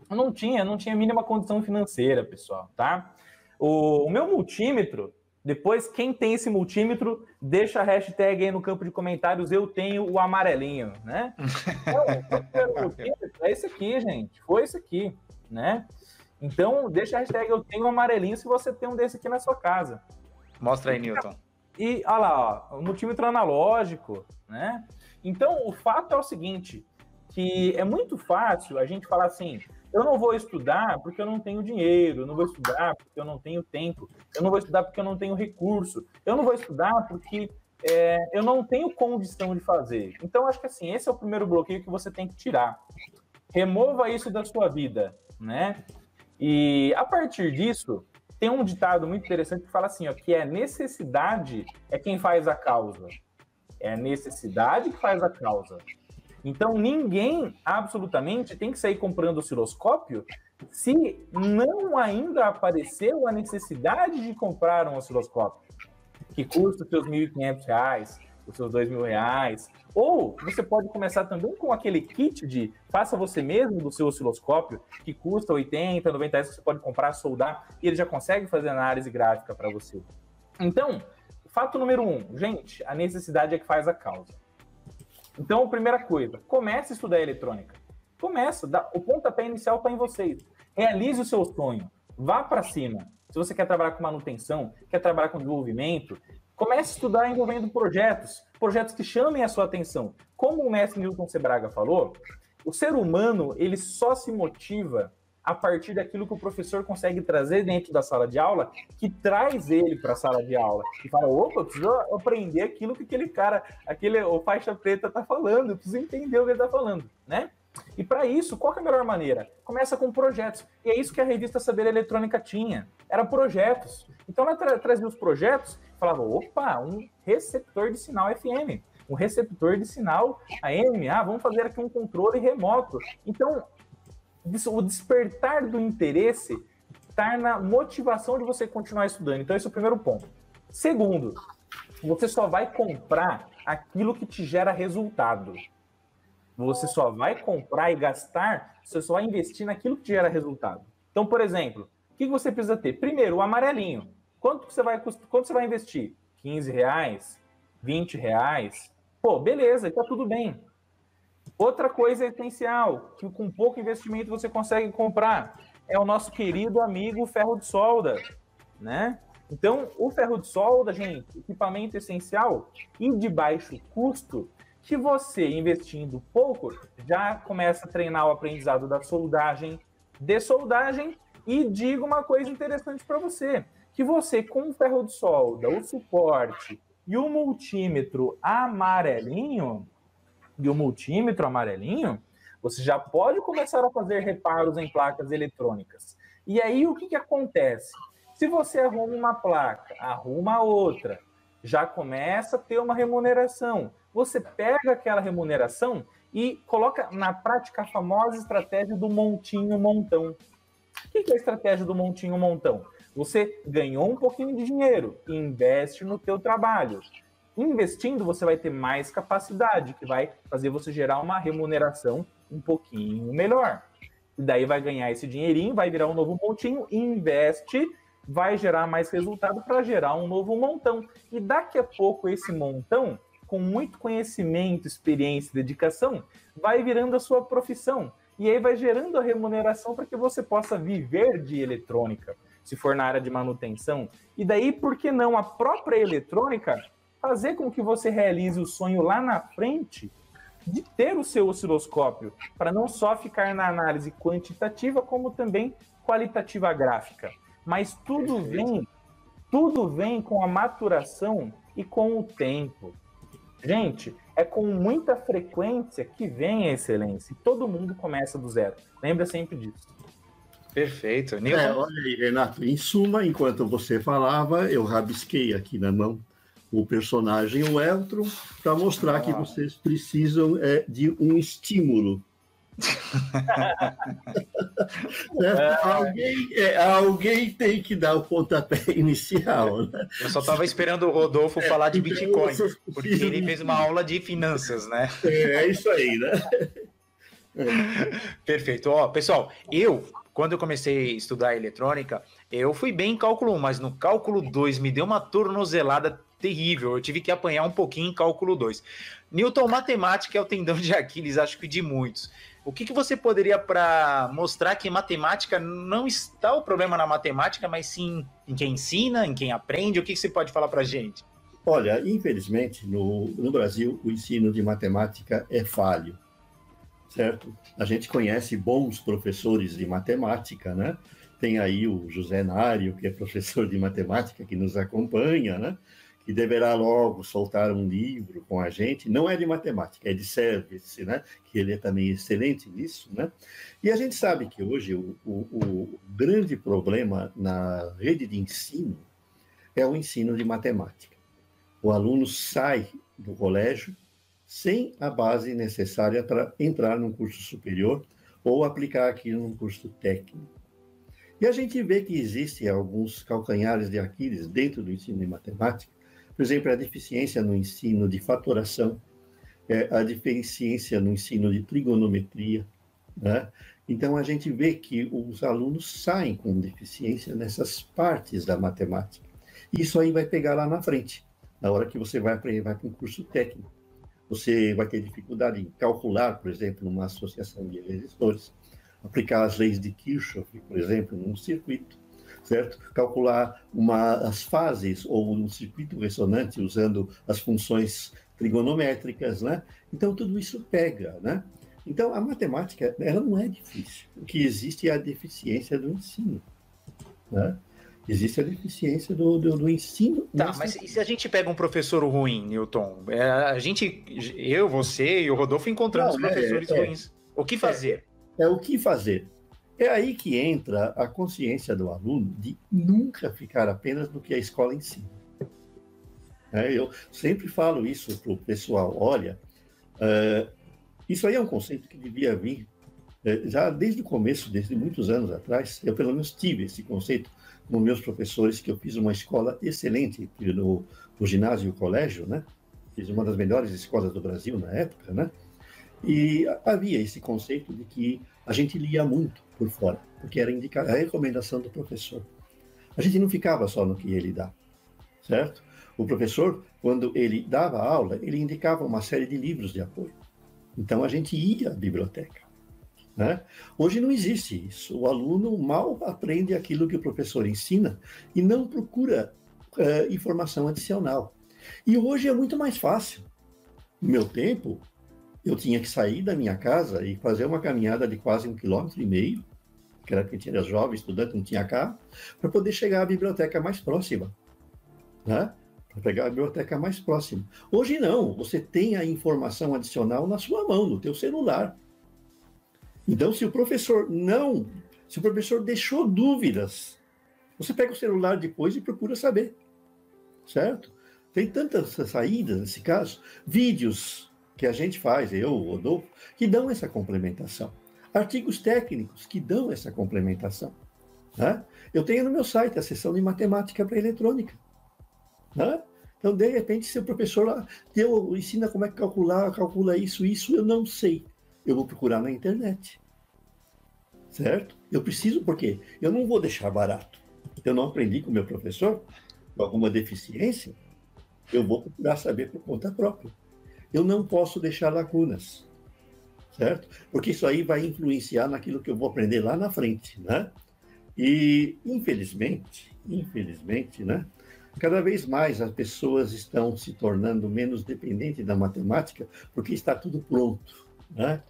Eu não tinha a mínima condição financeira, pessoal, tá? O meu multímetro, depois, quem tem esse multímetro, deixa a hashtag aí no campo de comentários, eu tenho o amarelinho, né? Então, o multímetro é esse aqui, gente, foi esse aqui, né? Então, deixa a hashtag eu tenho o amarelinho se você tem um desse aqui na sua casa. Mostra aí, Newton. E, olha lá, ó, o multímetro analógico, né? Então, o fato é o seguinte, que é muito fácil a gente falar assim, eu não vou estudar porque eu não tenho dinheiro, eu não vou estudar porque eu não tenho tempo, eu não vou estudar porque eu não tenho recurso, eu não vou estudar porque eu não tenho condição de fazer. Então, acho que assim, esse é o primeiro bloqueio que você tem que tirar. Remova isso da sua vida, né? E a partir disso, tem um ditado muito interessante que fala assim, ó, que necessidade é quem faz a causa. É a necessidade que faz a causa. Então, ninguém, absolutamente, tem que sair comprando osciloscópio se não ainda apareceu a necessidade de comprar um osciloscópio, que custa os seus R$ 1.500, os seus R$ 2.000. Ou você pode começar também com aquele kit de faça você mesmo do seu osciloscópio, que custa 80, 90 reais, que você pode comprar, soldar, e ele já consegue fazer análise gráfica para você. Então, fato número 1, gente, a necessidade é que faz a causa. Então, primeira coisa, comece a estudar eletrônica. Começa, o pontapé inicial está em vocês. Realize o seu sonho, vá para cima. Se você quer trabalhar com manutenção, quer trabalhar com desenvolvimento, comece a estudar envolvendo projetos que chamem a sua atenção. Como o mestre Newton Sebraga falou, o ser humano ele só se motiva a partir daquilo que o professor consegue trazer dentro da sala de aula, que traz ele para a sala de aula. E fala, opa, eu preciso aprender aquilo que aquele cara, o faixa preta está falando, eu preciso entender o que ele está falando, né? E para isso, qual que é a melhor maneira? Começa com projetos. E é isso que a revista Saber Eletrônica tinha. Era projetos. Então ela trazia os projetos e falava, opa, um receptor de sinal FM, um receptor de sinal AM, vamos fazer aqui um controle remoto. Então, o despertar do interesse está na motivação de você continuar estudando. Então, esse é o primeiro ponto. Segundo, você só vai comprar aquilo que te gera resultado. Você só vai comprar e gastar, você só vai investir naquilo que te gera resultado. Então, por exemplo, o que você precisa ter? Primeiro, o amarelinho. Quanto você vai investir? R$ 15? R$ 20? Pô, beleza, tá tudo bem. Outra coisa essencial, que com pouco investimento você consegue comprar, é o nosso querido amigo ferro de solda, né? Então, o ferro de solda, gente, equipamento essencial e de baixo custo, que você, investindo pouco, já começa a treinar o aprendizado da soldagem, dessoldagem, e digo uma coisa interessante para você, que você, com o ferro de solda, o suporte e o multímetro amarelinho, você já pode começar a fazer reparos em placas eletrônicas. E aí, o que acontece? Se você arruma uma placa, arruma outra, já começa a ter uma remuneração. Você pega aquela remuneração e coloca na prática a famosa estratégia do montinho-montão. O que é a estratégia do montinho-montão? Você ganhou um pouquinho de dinheiro, investe no teu trabalho. Investindo, você vai ter mais capacidade, que vai fazer você gerar uma remuneração um pouquinho melhor. E daí vai ganhar esse dinheirinho, vai virar um novo montinho, investe, vai gerar mais resultado para gerar um novo montão. E daqui a pouco esse montão, com muito conhecimento, experiência e dedicação, vai virando a sua profissão. E aí vai gerando a remuneração para que você possa viver de eletrônica, se for na área de manutenção. E daí, por que não a própria eletrônica fazer com que você realize o sonho lá na frente de ter o seu osciloscópio, para não só ficar na análise quantitativa, como também qualitativa gráfica. Mas tudo vem com a maturação e com o tempo. Gente, é com muita frequência que vem a excelência. E todo mundo começa do zero. Lembra sempre disso. Perfeito. Olha aí, Renato, em suma, enquanto você falava, eu rabisquei aqui na mão o personagem, o Eltron, para mostrar que vocês precisam de um estímulo. Alguém tem que dar o pontapé inicial. Né? Eu só estava esperando o Rodolfo falar de Bitcoin, porque ele fez uma aula de finanças, né? É isso aí, né? Perfeito. Ó, pessoal, quando eu comecei a estudar eletrônica, eu fui bem em cálculo 1, mas no cálculo 2 me deu uma tornozelada terrível. Eu tive que apanhar um pouquinho em cálculo 2. Newton, matemática é o tendão de Aquiles, acho que de muitos. O que você poderia para mostrar que matemática não está o problema na matemática, mas sim em quem ensina, em quem aprende? O que você pode falar para a gente? Olha, infelizmente, no Brasil, o ensino de matemática é falho, certo? A gente conhece bons professores de matemática, né? Tem aí o José Nário, que é professor de matemática, que nos acompanha, né? Que deverá logo soltar um livro com a gente, não é de matemática, é de service, né? Que ele é também excelente nisso, né? E a gente sabe que hoje o grande problema na rede de ensino é o ensino de matemática. O aluno sai do colégio sem a base necessária para entrar num curso superior ou aplicar aquilo num curso técnico. E a gente vê que existem alguns calcanhares de Aquiles dentro do ensino de matemática. Por exemplo, a deficiência no ensino de fatoração, a deficiência no ensino de trigonometria, né? Então, a gente vê que os alunos saem com deficiência nessas partes da matemática. Isso aí vai pegar lá na frente, na hora que você vai para um curso técnico. Você vai ter dificuldade em calcular, por exemplo, numa associação de resistores, aplicar as leis de Kirchhoff, por exemplo, num circuito, certo? Calcular as fases ou um circuito ressonante usando as funções trigonométricas, né? Então, tudo isso pega, né? Então, a matemática, ela não é difícil. O que existe é a deficiência do ensino, né? Existe a deficiência do ensino. Tá, mas e se a gente pega um professor ruim, Newton? Eu, você e o Rodolfo encontramos professores ruins. O que fazer? O que fazer? É aí que entra a consciência do aluno de nunca ficar apenas no que a escola ensina. Eu sempre falo isso para o pessoal. Olha, isso aí é um conceito que devia vir já desde o começo, desde muitos anos atrás. Eu, pelo menos, tive esse conceito com meus professores, que eu fiz uma escola excelente no ginásio e o colégio, né? Fiz uma das melhores escolas do Brasil na época, né? E havia esse conceito de que a gente lia muito por fora, porque era a recomendação do professor. A gente não ficava só no que ele dá, certo? O professor, quando ele dava aula, ele indicava uma série de livros de apoio. Então, a gente ia à biblioteca, né? Hoje não existe isso. O aluno mal aprende aquilo que o professor ensina e não procura informação adicional. E hoje é muito mais fácil. No meu tempo, eu tinha que sair da minha casa e fazer uma caminhada de quase 1,5 km, que era porque era jovem, estudante, não tinha carro, para poder chegar à biblioteca mais próxima, né? Para pegar a biblioteca mais próxima. Hoje não, você tem a informação adicional na sua mão, no teu celular. Então, se o professor deixou dúvidas, você pega o celular depois e procura saber, certo? Tem tantas saídas nesse caso, vídeos que a gente faz, eu, o Rodolfo, que dão essa complementação. Artigos técnicos que dão essa complementação, né? Eu tenho no meu site a seção de matemática para eletrônica, né? Então, de repente, se o professor lá ensina como é que calcula isso, eu não sei. Eu vou procurar na internet, certo? Eu preciso, porque eu não vou deixar barato. Eu não aprendi com o meu professor, com alguma deficiência, eu vou procurar saber por conta própria. Eu não posso deixar lacunas, certo? Porque isso aí vai influenciar naquilo que eu vou aprender lá na frente, né? E, infelizmente, né? Cada vez mais as pessoas estão se tornando menos dependentes da matemática, porque está tudo pronto, né?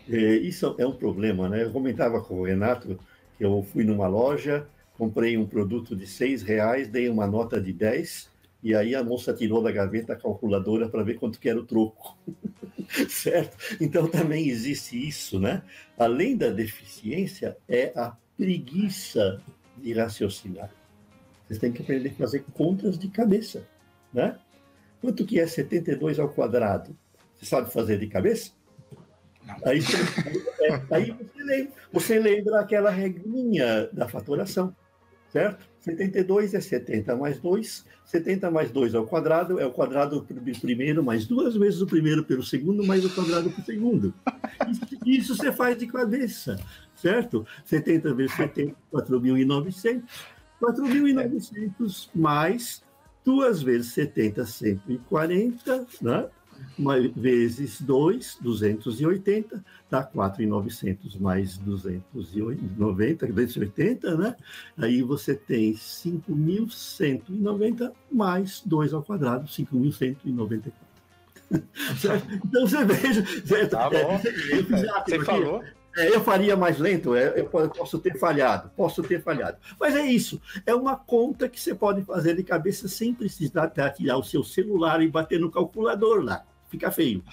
Isso é um problema, né? Eu comentava com o Renato que eu fui numa loja, comprei um produto de R$6, dei uma nota de 10, e aí a moça tirou da gaveta a calculadora para ver quanto que era o troco. Certo? Então também existe isso, né? Além da deficiência, é a preguiça de raciocinar. Vocês têm que aprender a fazer contas de cabeça, né? Quanto que é 72 ao quadrado? Você sabe fazer de cabeça? Não. Aí você lembra aquela regrinha da fatoração, certo? 72 é 70 mais 2, 70 mais 2 ao quadrado, é o quadrado do primeiro, mais 2 vezes o primeiro pelo segundo, mais o quadrado do segundo. Isso você faz de cabeça, certo? 70 vezes 70, 4.900. 4.900 mais 2 vezes 70, 140, né? Vezes 2, 280, dá 4.900 mais 280, né? Aí você tem 5.190 mais 2 ao quadrado, 5.194. Então você veja... Tá bom. Você falou... Eu faria mais lento, eu posso ter falhado. Mas é isso, é uma conta que você pode fazer de cabeça sem precisar tirar o seu celular e bater no calculador lá. Fica feio.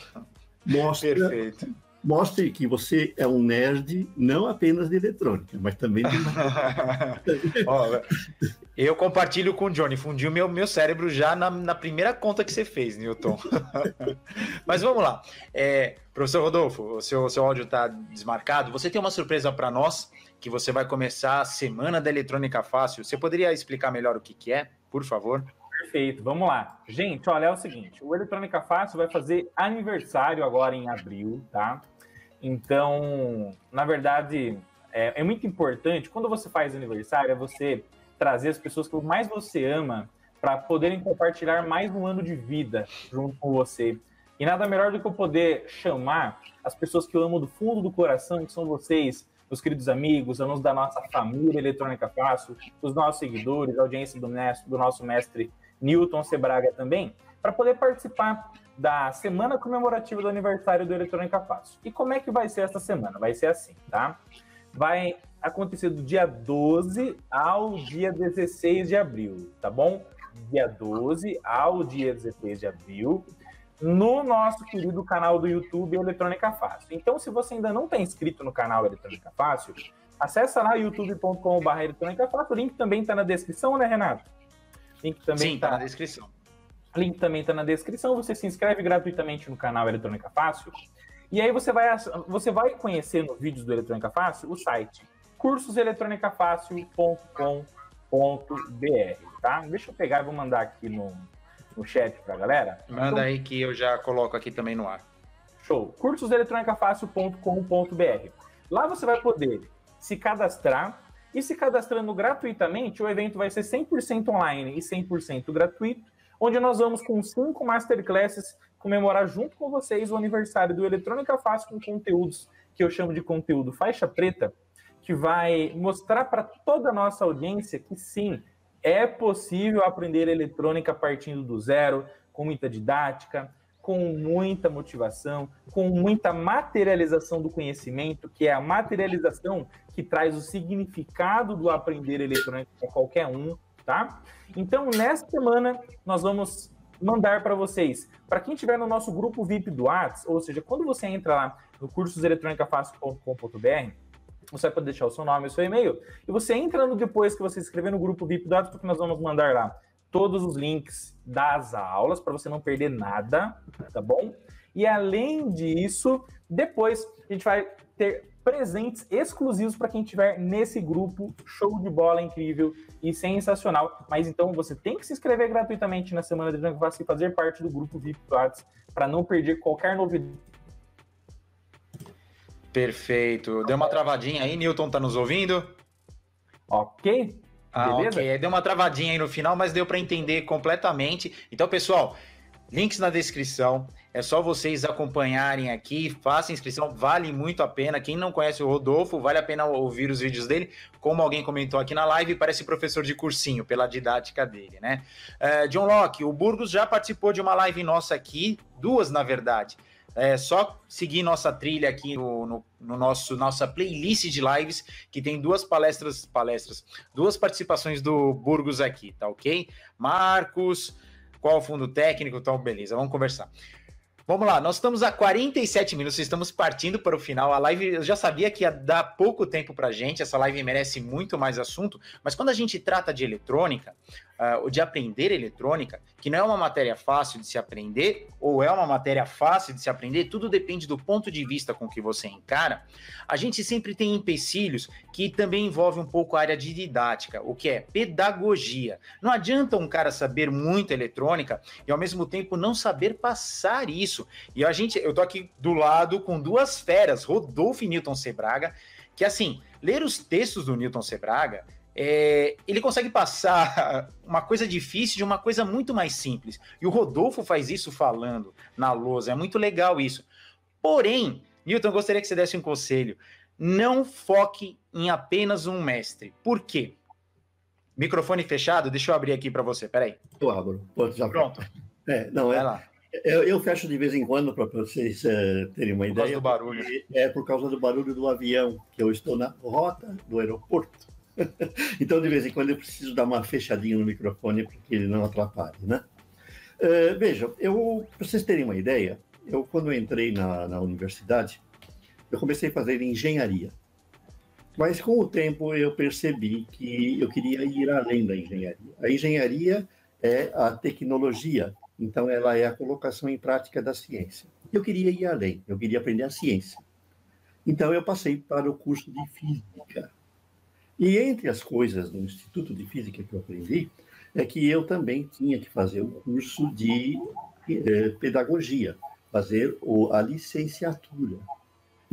Perfeito. Mostre que você é um nerd, não apenas de eletrônica, mas também de... Eu compartilho com o Johnny, fundiu meu cérebro já na primeira conta que você fez, Newton. Mas vamos lá. Professor Rodolfo, o seu áudio está desmarcado. Você tem uma surpresa para nós, que você vai começar a Semana da Eletrônica Fácil. Você poderia explicar melhor o que é, por favor? Perfeito, vamos lá. Gente, olha, é o seguinte, o Eletrônica Fácil vai fazer aniversário agora em abril, tá? Então, na verdade, é muito importante, quando você faz aniversário, é você trazer as pessoas que mais você ama para poderem compartilhar mais um ano de vida junto com você. E nada melhor do que eu poder chamar as pessoas que eu amo do fundo do coração, que são vocês, meus queridos amigos, alunos da nossa família Eletrônica Fácil, os nossos seguidores, a audiência do nosso mestre Newton Sebraga também, para poder participar da semana comemorativa do aniversário do Eletrônica Fácil. E como é que vai ser essa semana? Vai ser assim, tá? Vai acontecer do dia 12 ao dia 16 de abril, tá bom? Dia 12 ao dia 16 de abril, no nosso querido canal do YouTube Eletrônica Fácil. Então, se você ainda não está inscrito no canal Eletrônica Fácil, acessa lá youtube.com/Eletrônica Fácil. O link também está na descrição, né, Renato? Link também está na descrição. O link também está na descrição. Você se inscreve gratuitamente no canal Eletrônica Fácil. E aí você vai conhecer nos vídeos do Eletrônica Fácil o site cursoseletronicafácil.com.br, tá? Deixa eu pegar e vou mandar aqui no chat para a galera. Manda então, aí que eu já coloco aqui também no ar. Show. cursoseletronicafácil.com.br. Lá você vai poder se cadastrar, e se cadastrando gratuitamente, o evento vai ser 100% online e 100% gratuito, onde nós vamos, com 5 masterclasses, comemorar junto com vocês o aniversário do Eletrônica Fácil, com conteúdos que eu chamo de conteúdo faixa preta, que vai mostrar para toda a nossa audiência que sim, é possível aprender eletrônica partindo do zero, com muita didática, com muita motivação, com muita materialização do conhecimento, que é a materialização que traz o significado do aprender eletrônica para qualquer um, tá? Então, nessa semana, nós vamos mandar para vocês, para quem estiver no nosso grupo VIP do WhatsApp, ou seja, quando você entra lá no cursoseletronicafácil.com.br, você vai poder deixar o seu nome e o seu e-mail, e você entrando depois que você se inscrever no grupo VIP do WhatsApp, porque nós vamos mandar lá todos os links das aulas, para você não perder nada, tá bom? E além disso, depois a gente vai ter presentes exclusivos para quem estiver nesse grupo. Show de bola, incrível e sensacional. Mas então você tem que se inscrever gratuitamente na Semana de Eletrônica Fácil e fazer parte do grupo VIP do WhatsApp para não perder qualquer novidade. Perfeito. Deu uma travadinha aí, Newton, tá nos ouvindo? Ok? Beleza? Ok. Deu uma travadinha aí no final, mas deu para entender completamente. Então, pessoal, links na descrição. É só vocês acompanharem aqui, façam inscrição, vale muito a pena. Quem não conhece o Rodolfo, vale a pena ouvir os vídeos dele. Como alguém comentou aqui na live, parece professor de cursinho, pela didática dele, né? John Locke, o Burgos já participou de uma live nossa aqui, 2 na verdade. É só seguir nossa trilha aqui no nossa playlist de lives, que tem 2 2 participações do Burgos aqui, tá ok? Marcos, qual o fundo técnico? Então, beleza, vamos conversar. Vamos lá, nós estamos a 47 minutos, estamos partindo para o final. A live, eu já sabia que ia dar pouco tempo para a gente, essa live merece muito mais assunto, mas quando a gente trata de eletrônica, ou de aprender eletrônica, que não é uma matéria fácil de se aprender, ou é uma matéria fácil de se aprender, tudo depende do ponto de vista com que você encara, a gente sempre tem empecilhos que também envolvem um pouco a área de didática, o que é pedagogia. Não adianta um cara saber muito eletrônica e ao mesmo tempo não saber passar isso. E eu tô aqui do lado com 2 feras, Rodolfo e Newton Sebraga, que assim, ler os textos do Newton Sebraga, ele consegue passar uma coisa difícil de uma coisa muito mais simples. E o Rodolfo faz isso falando na lousa, é muito legal isso. Porém, Newton, eu gostaria que você desse um conselho. Não foque em apenas um mestre. Por quê? Microfone fechado? Deixa eu abrir aqui para você, peraí. Eu abro. Já pronto. Vai lá. Eu fecho de vez em quando para vocês terem uma ideia. Por causa do barulho. É por causa do barulho do avião, que eu estou na rota do aeroporto. Então, de vez em quando, eu preciso dar uma fechadinha no microfone para que ele não atrapalhe, né? Vejam, para vocês terem uma ideia, quando eu entrei na universidade, eu comecei a fazer engenharia. Mas, com o tempo, eu percebi que eu queria ir além da engenharia. A engenharia é a tecnologia, então ela é a colocação em prática da ciência. Eu queria ir além, eu queria aprender a ciência. Então, eu passei para o curso de física. E entre as coisas do Instituto de Física que eu aprendi, é que eu também tinha que fazer um curso de pedagogia, fazer a licenciatura.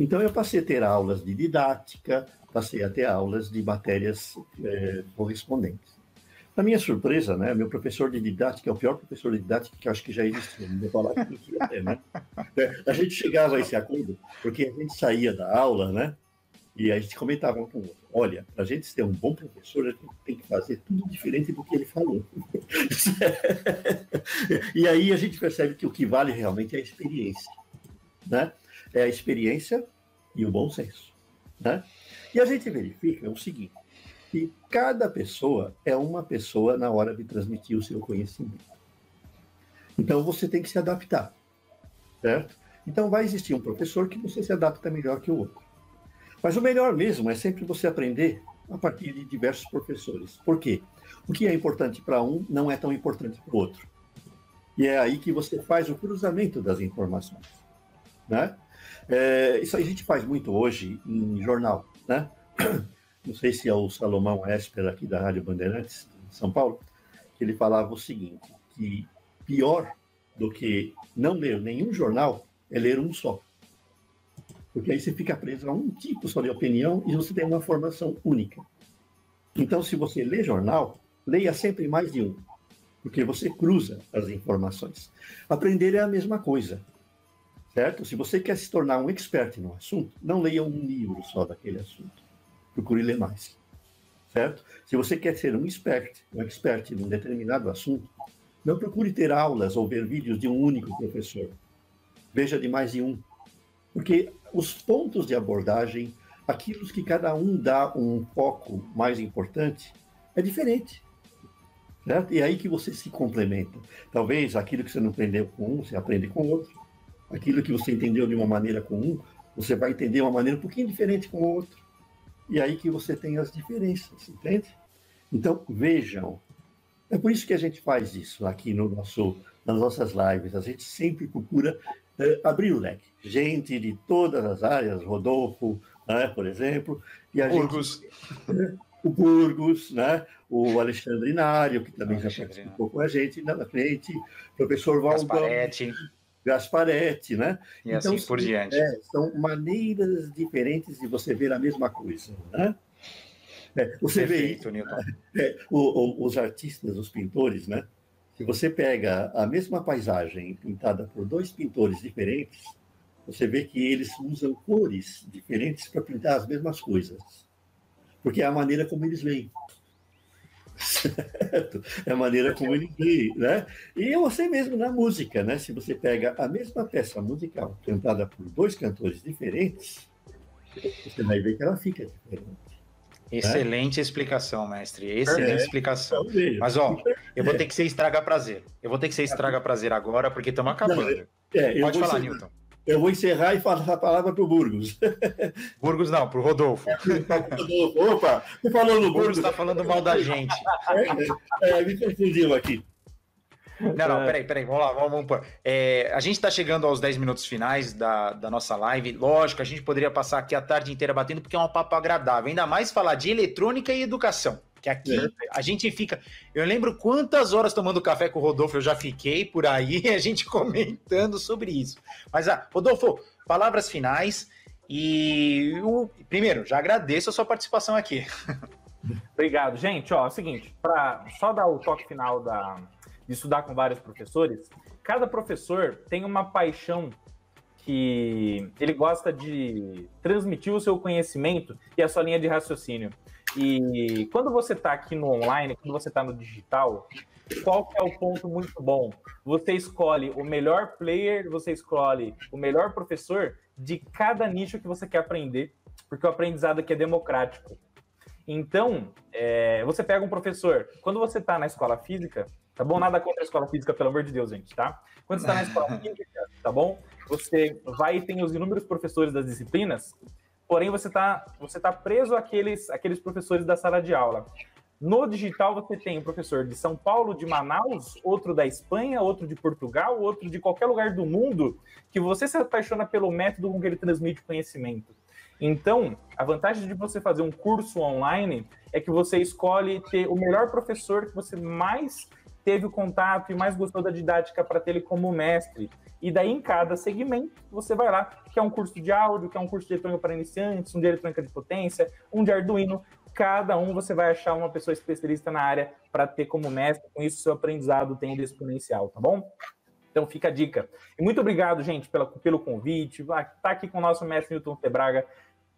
Então, eu passei a ter aulas de didática, passei a ter aulas de matérias correspondentes. Para minha surpresa, né, meu professor de didática é o pior professor de didática que eu acho que já existiu. Não vou falar aqui até, né? A gente chegava a esse acordo, porque a gente saía da aula, né? E a gente comentava um com o outro. Olha, para a gente ter um bom professor, a gente tem que fazer tudo diferente do que ele falou. E aí a gente percebe que o que vale realmente é a experiência, né? É a experiência e o bom senso, né? E a gente verifica o seguinte, que cada pessoa é uma pessoa na hora de transmitir o seu conhecimento. Então, você tem que se adaptar, certo? Então, vai existir um professor que você se adapta melhor que o outro. Mas o melhor mesmo é sempre você aprender a partir de diversos professores. Por quê? O que é importante para um não é tão importante para o outro. E é aí que você faz o cruzamento das informações, né? Isso a gente faz muito hoje em jornal, né? Não sei se é o Salomão Esper aqui da Rádio Bandeirantes, de São Paulo, que ele falava o seguinte, que pior do que não ler nenhum jornal é ler um só. Porque aí você fica preso a um tipo só de opinião e você tem uma formação única. Então, se você lê jornal, leia sempre mais de um, porque você cruza as informações. Aprender é a mesma coisa, certo? Se você quer se tornar um expert no assunto, não leia um livro só daquele assunto. Procure ler mais, certo? Se você quer ser um expert num determinado assunto, não procure ter aulas ou ver vídeos de um único professor. Veja de mais de um. Porque os pontos de abordagem, aquilo que cada um dá um foco mais importante, é diferente. Certo? E é aí que você se complementa. Talvez aquilo que você não aprendeu com um, você aprende com outro. Aquilo que você entendeu de uma maneira com um, você vai entender de uma maneira um pouquinho diferente com o outro. E é aí que você tem as diferenças, entende? Então, vejam. É por isso que a gente faz isso aqui nas nossas lives. A gente sempre procura abrir o leque. Gente de todas as áreas, Rodolfo, né, por exemplo. E a Burgos. O Burgos, né? O Alexandre Inário, que também já participou com a gente na frente, o professor Valdão, Gasparetti, né? E então, assim por diante. São maneiras diferentes de você ver a mesma coisa, né? Você Perfeito, vê Newton. Os artistas, os pintores, né? Se você pega a mesma paisagem pintada por dois pintores diferentes, você vê que eles usam cores diferentes para pintar as mesmas coisas. Porque é a maneira como eles veem. Certo? É a maneira como eles veem, né? E você mesmo na música, né? Se você pega a mesma peça musical cantada por dois cantores diferentes, você vai ver que ela fica diferente. Excelente explicação, mestre. Excelente explicação. Mas, ó, eu vou ter que ser estraga prazer. Eu vou ter que ser estraga prazer agora, porque estamos acabando. Pode falar, Newton. Eu vou encerrar e falar a palavra para o Burgos. Burgos não, para o Rodolfo. Opa, você falou no Burgos. Está falando mal da gente. Me confundiu aqui. Não, peraí, vamos lá, vamos pôr. A gente está chegando aos 10 minutos finais da nossa live. Lógico, a gente poderia passar aqui a tarde inteira batendo, porque é um papo agradável. Ainda mais falar de eletrônica e educação. Que aqui a gente fica... Eu lembro quantas horas tomando café com o Rodolfo eu já fiquei por aí, a gente comentando sobre isso. Mas, Rodolfo, palavras finais. E, primeiro, já agradeço a sua participação aqui. Obrigado. Gente, ó, é o seguinte, para só dar o toque final de estudar com vários professores, cada professor tem uma paixão que ele gosta de transmitir o seu conhecimento e a sua linha de raciocínio. E quando você está aqui no online, quando você está no digital, qual que é o ponto muito bom? Você escolhe o melhor player, você escolhe o melhor professor de cada nicho que você quer aprender, porque o aprendizado aqui é democrático. Então, você pega um professor, quando você está na escola física, tá bom? Nada contra a escola física, pelo amor de Deus, gente, tá? Quando você está na escola física, tá bom? Você vai e tem os inúmeros professores das disciplinas, porém você tá preso àqueles professores da sala de aula. No digital, você tem um professor de São Paulo, de Manaus, outro da Espanha, outro de Portugal, outro de qualquer lugar do mundo, que você se apaixona pelo método com que ele transmite conhecimento. Então, a vantagem de você fazer um curso online é que você escolhe ter o melhor professor que você mais teve o contato e mais gostou da didática para ter ele como mestre. E daí, em cada segmento, você vai lá, quer um curso de áudio, quer um curso de eletrônica para iniciantes, um de eletrônica de potência, um de Arduino. Cada um você vai achar uma pessoa especialista na área para ter como mestre. Com isso, seu aprendizado tende exponencial, tá bom? Então, fica a dica. E muito obrigado, gente, pelo convite. Tá aqui com o nosso mestre Newton Sebraga.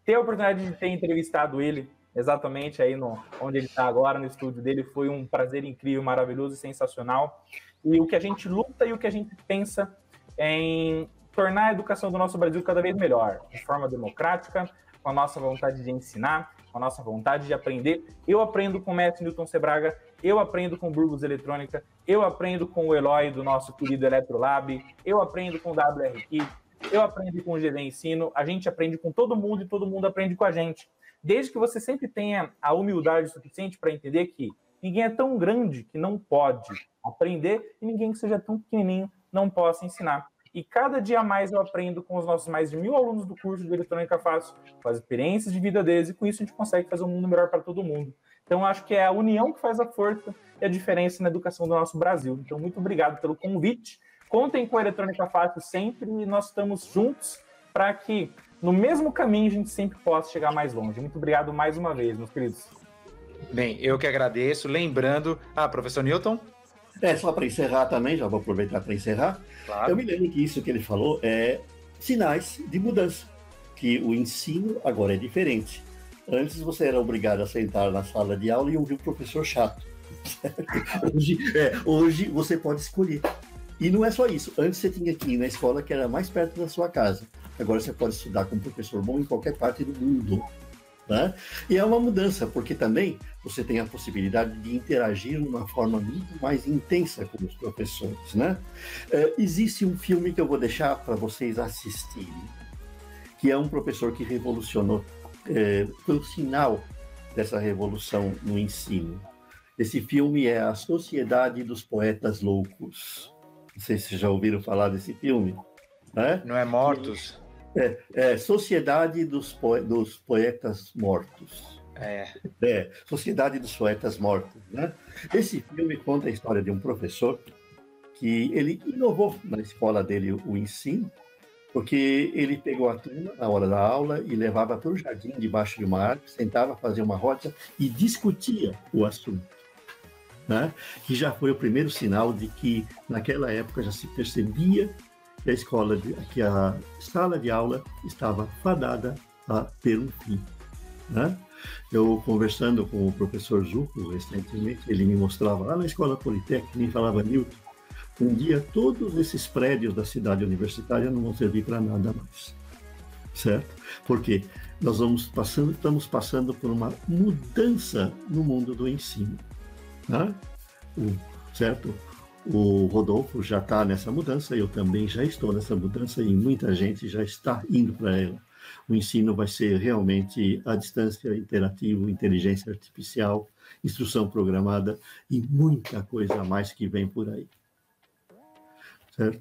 Ter a oportunidade de ter entrevistado ele exatamente aí onde ele está agora, no estúdio dele, foi um prazer incrível, maravilhoso e sensacional. E o que a gente luta e o que a gente pensa em tornar a educação do nosso Brasil cada vez melhor, de forma democrática, com a nossa vontade de ensinar, com a nossa vontade de aprender. Eu aprendo com o mestre Newton Sebraga, eu aprendo com o Burgos Eletrônica, eu aprendo com o Eloy do nosso querido Eletrolab, eu aprendo com o WR Kit, eu aprendo com o GV Ensino, a gente aprende com todo mundo e todo mundo aprende com a gente. Desde que você sempre tenha a humildade suficiente para entender que ninguém é tão grande que não pode aprender e ninguém que seja tão pequenininho não possa ensinar. E cada dia mais eu aprendo com os nossos mais de 1000 alunos do curso de Eletrônica Fácil, com as experiências de vida deles, e com isso a gente consegue fazer um mundo melhor para todo mundo. Então, eu acho que é a união que faz a força e a diferença na educação do nosso Brasil. Então, muito obrigado pelo convite. Contem com a Eletrônica Fácil sempre e nós estamos juntos para que no mesmo caminho a gente sempre possa chegar mais longe. Muito obrigado mais uma vez, meus queridos. Bem, eu que agradeço. Lembrando... professor Newton? Só para encerrar também, já vou aproveitar para encerrar. Claro. Eu me lembro que isso que ele falou é sinais de mudança, que o ensino agora é diferente. Antes você era obrigado a sentar na sala de aula e ouvir um professor chato. Hoje você pode escolher. E não é só isso. Antes você tinha que ir na escola que era mais perto da sua casa. Agora você pode estudar com um professor bom em qualquer parte do mundo. Né? E é uma mudança, porque também você tem a possibilidade de interagir de uma forma muito mais intensa com os professores. Né? Existe um filme que eu vou deixar para vocês assistirem, que é um professor que revolucionou, foi o sinal dessa revolução no ensino. Esse filme é A Sociedade dos Poetas Loucos. Não sei se vocês já ouviram falar desse filme. Né? Não é Mortos? Sociedade dos Poetas Mortos. Sociedade dos Poetas Mortos. Né? Esse filme conta a história de um professor que ele inovou na escola dele o ensino, porque ele pegou a turma na hora da aula e levava para o jardim debaixo de uma árvore, sentava, fazia uma roda e discutia o assunto. Né? Que já foi o primeiro sinal de que naquela época já se percebia que a sala de aula estava fadada a ter um fim. Né? Eu, conversando com o professor Zucco recentemente, ele me mostrava lá na Escola Politécnica, me falava: Newton, um dia todos esses prédios da cidade universitária não vão servir para nada mais. Certo? Porque nós estamos passando por uma mudança no mundo do ensino. Né? Certo? O Rodolfo já está nessa mudança, eu também já estou nessa mudança e muita gente já está indo para ela. O ensino vai ser realmente à distância, interativo, inteligência artificial, instrução programada e muita coisa a mais que vem por aí. Certo?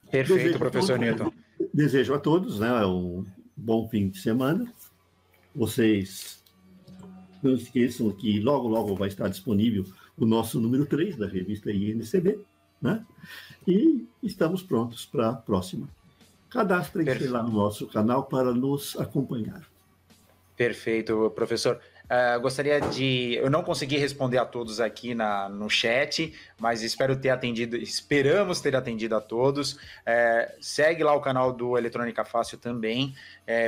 Perfeito, professor Newton. Desejo a todos, né, um bom fim de semana. Vocês não esqueçam que logo, logo vai estar disponível o nosso número 3 da revista INCB, né? E estamos prontos para a próxima. Cadastrem-se lá no nosso canal para nos acompanhar. Perfeito, professor. Eu não consegui responder a todos aqui no chat, mas esperamos ter atendido a todos. Segue lá o canal do Eletrônica Fácil também.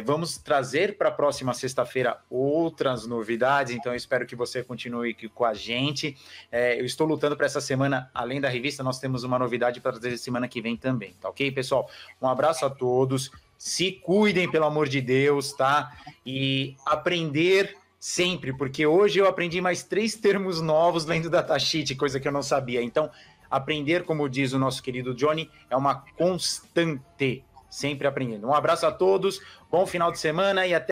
Vamos trazer para a próxima sexta-feira outras novidades, então eu espero que você continue aqui com a gente. Eu estou lutando para essa semana, além da revista, nós temos uma novidade para trazer semana que vem também, tá ok, pessoal? Um abraço a todos, se cuidem, pelo amor de Deus, tá? E aprender sempre, porque hoje eu aprendi mais 3 termos novos lendo datasheet, coisa que eu não sabia. Então, aprender, como diz o nosso querido Johnny, é uma constante, sempre aprendendo. Um abraço a todos, bom final de semana e até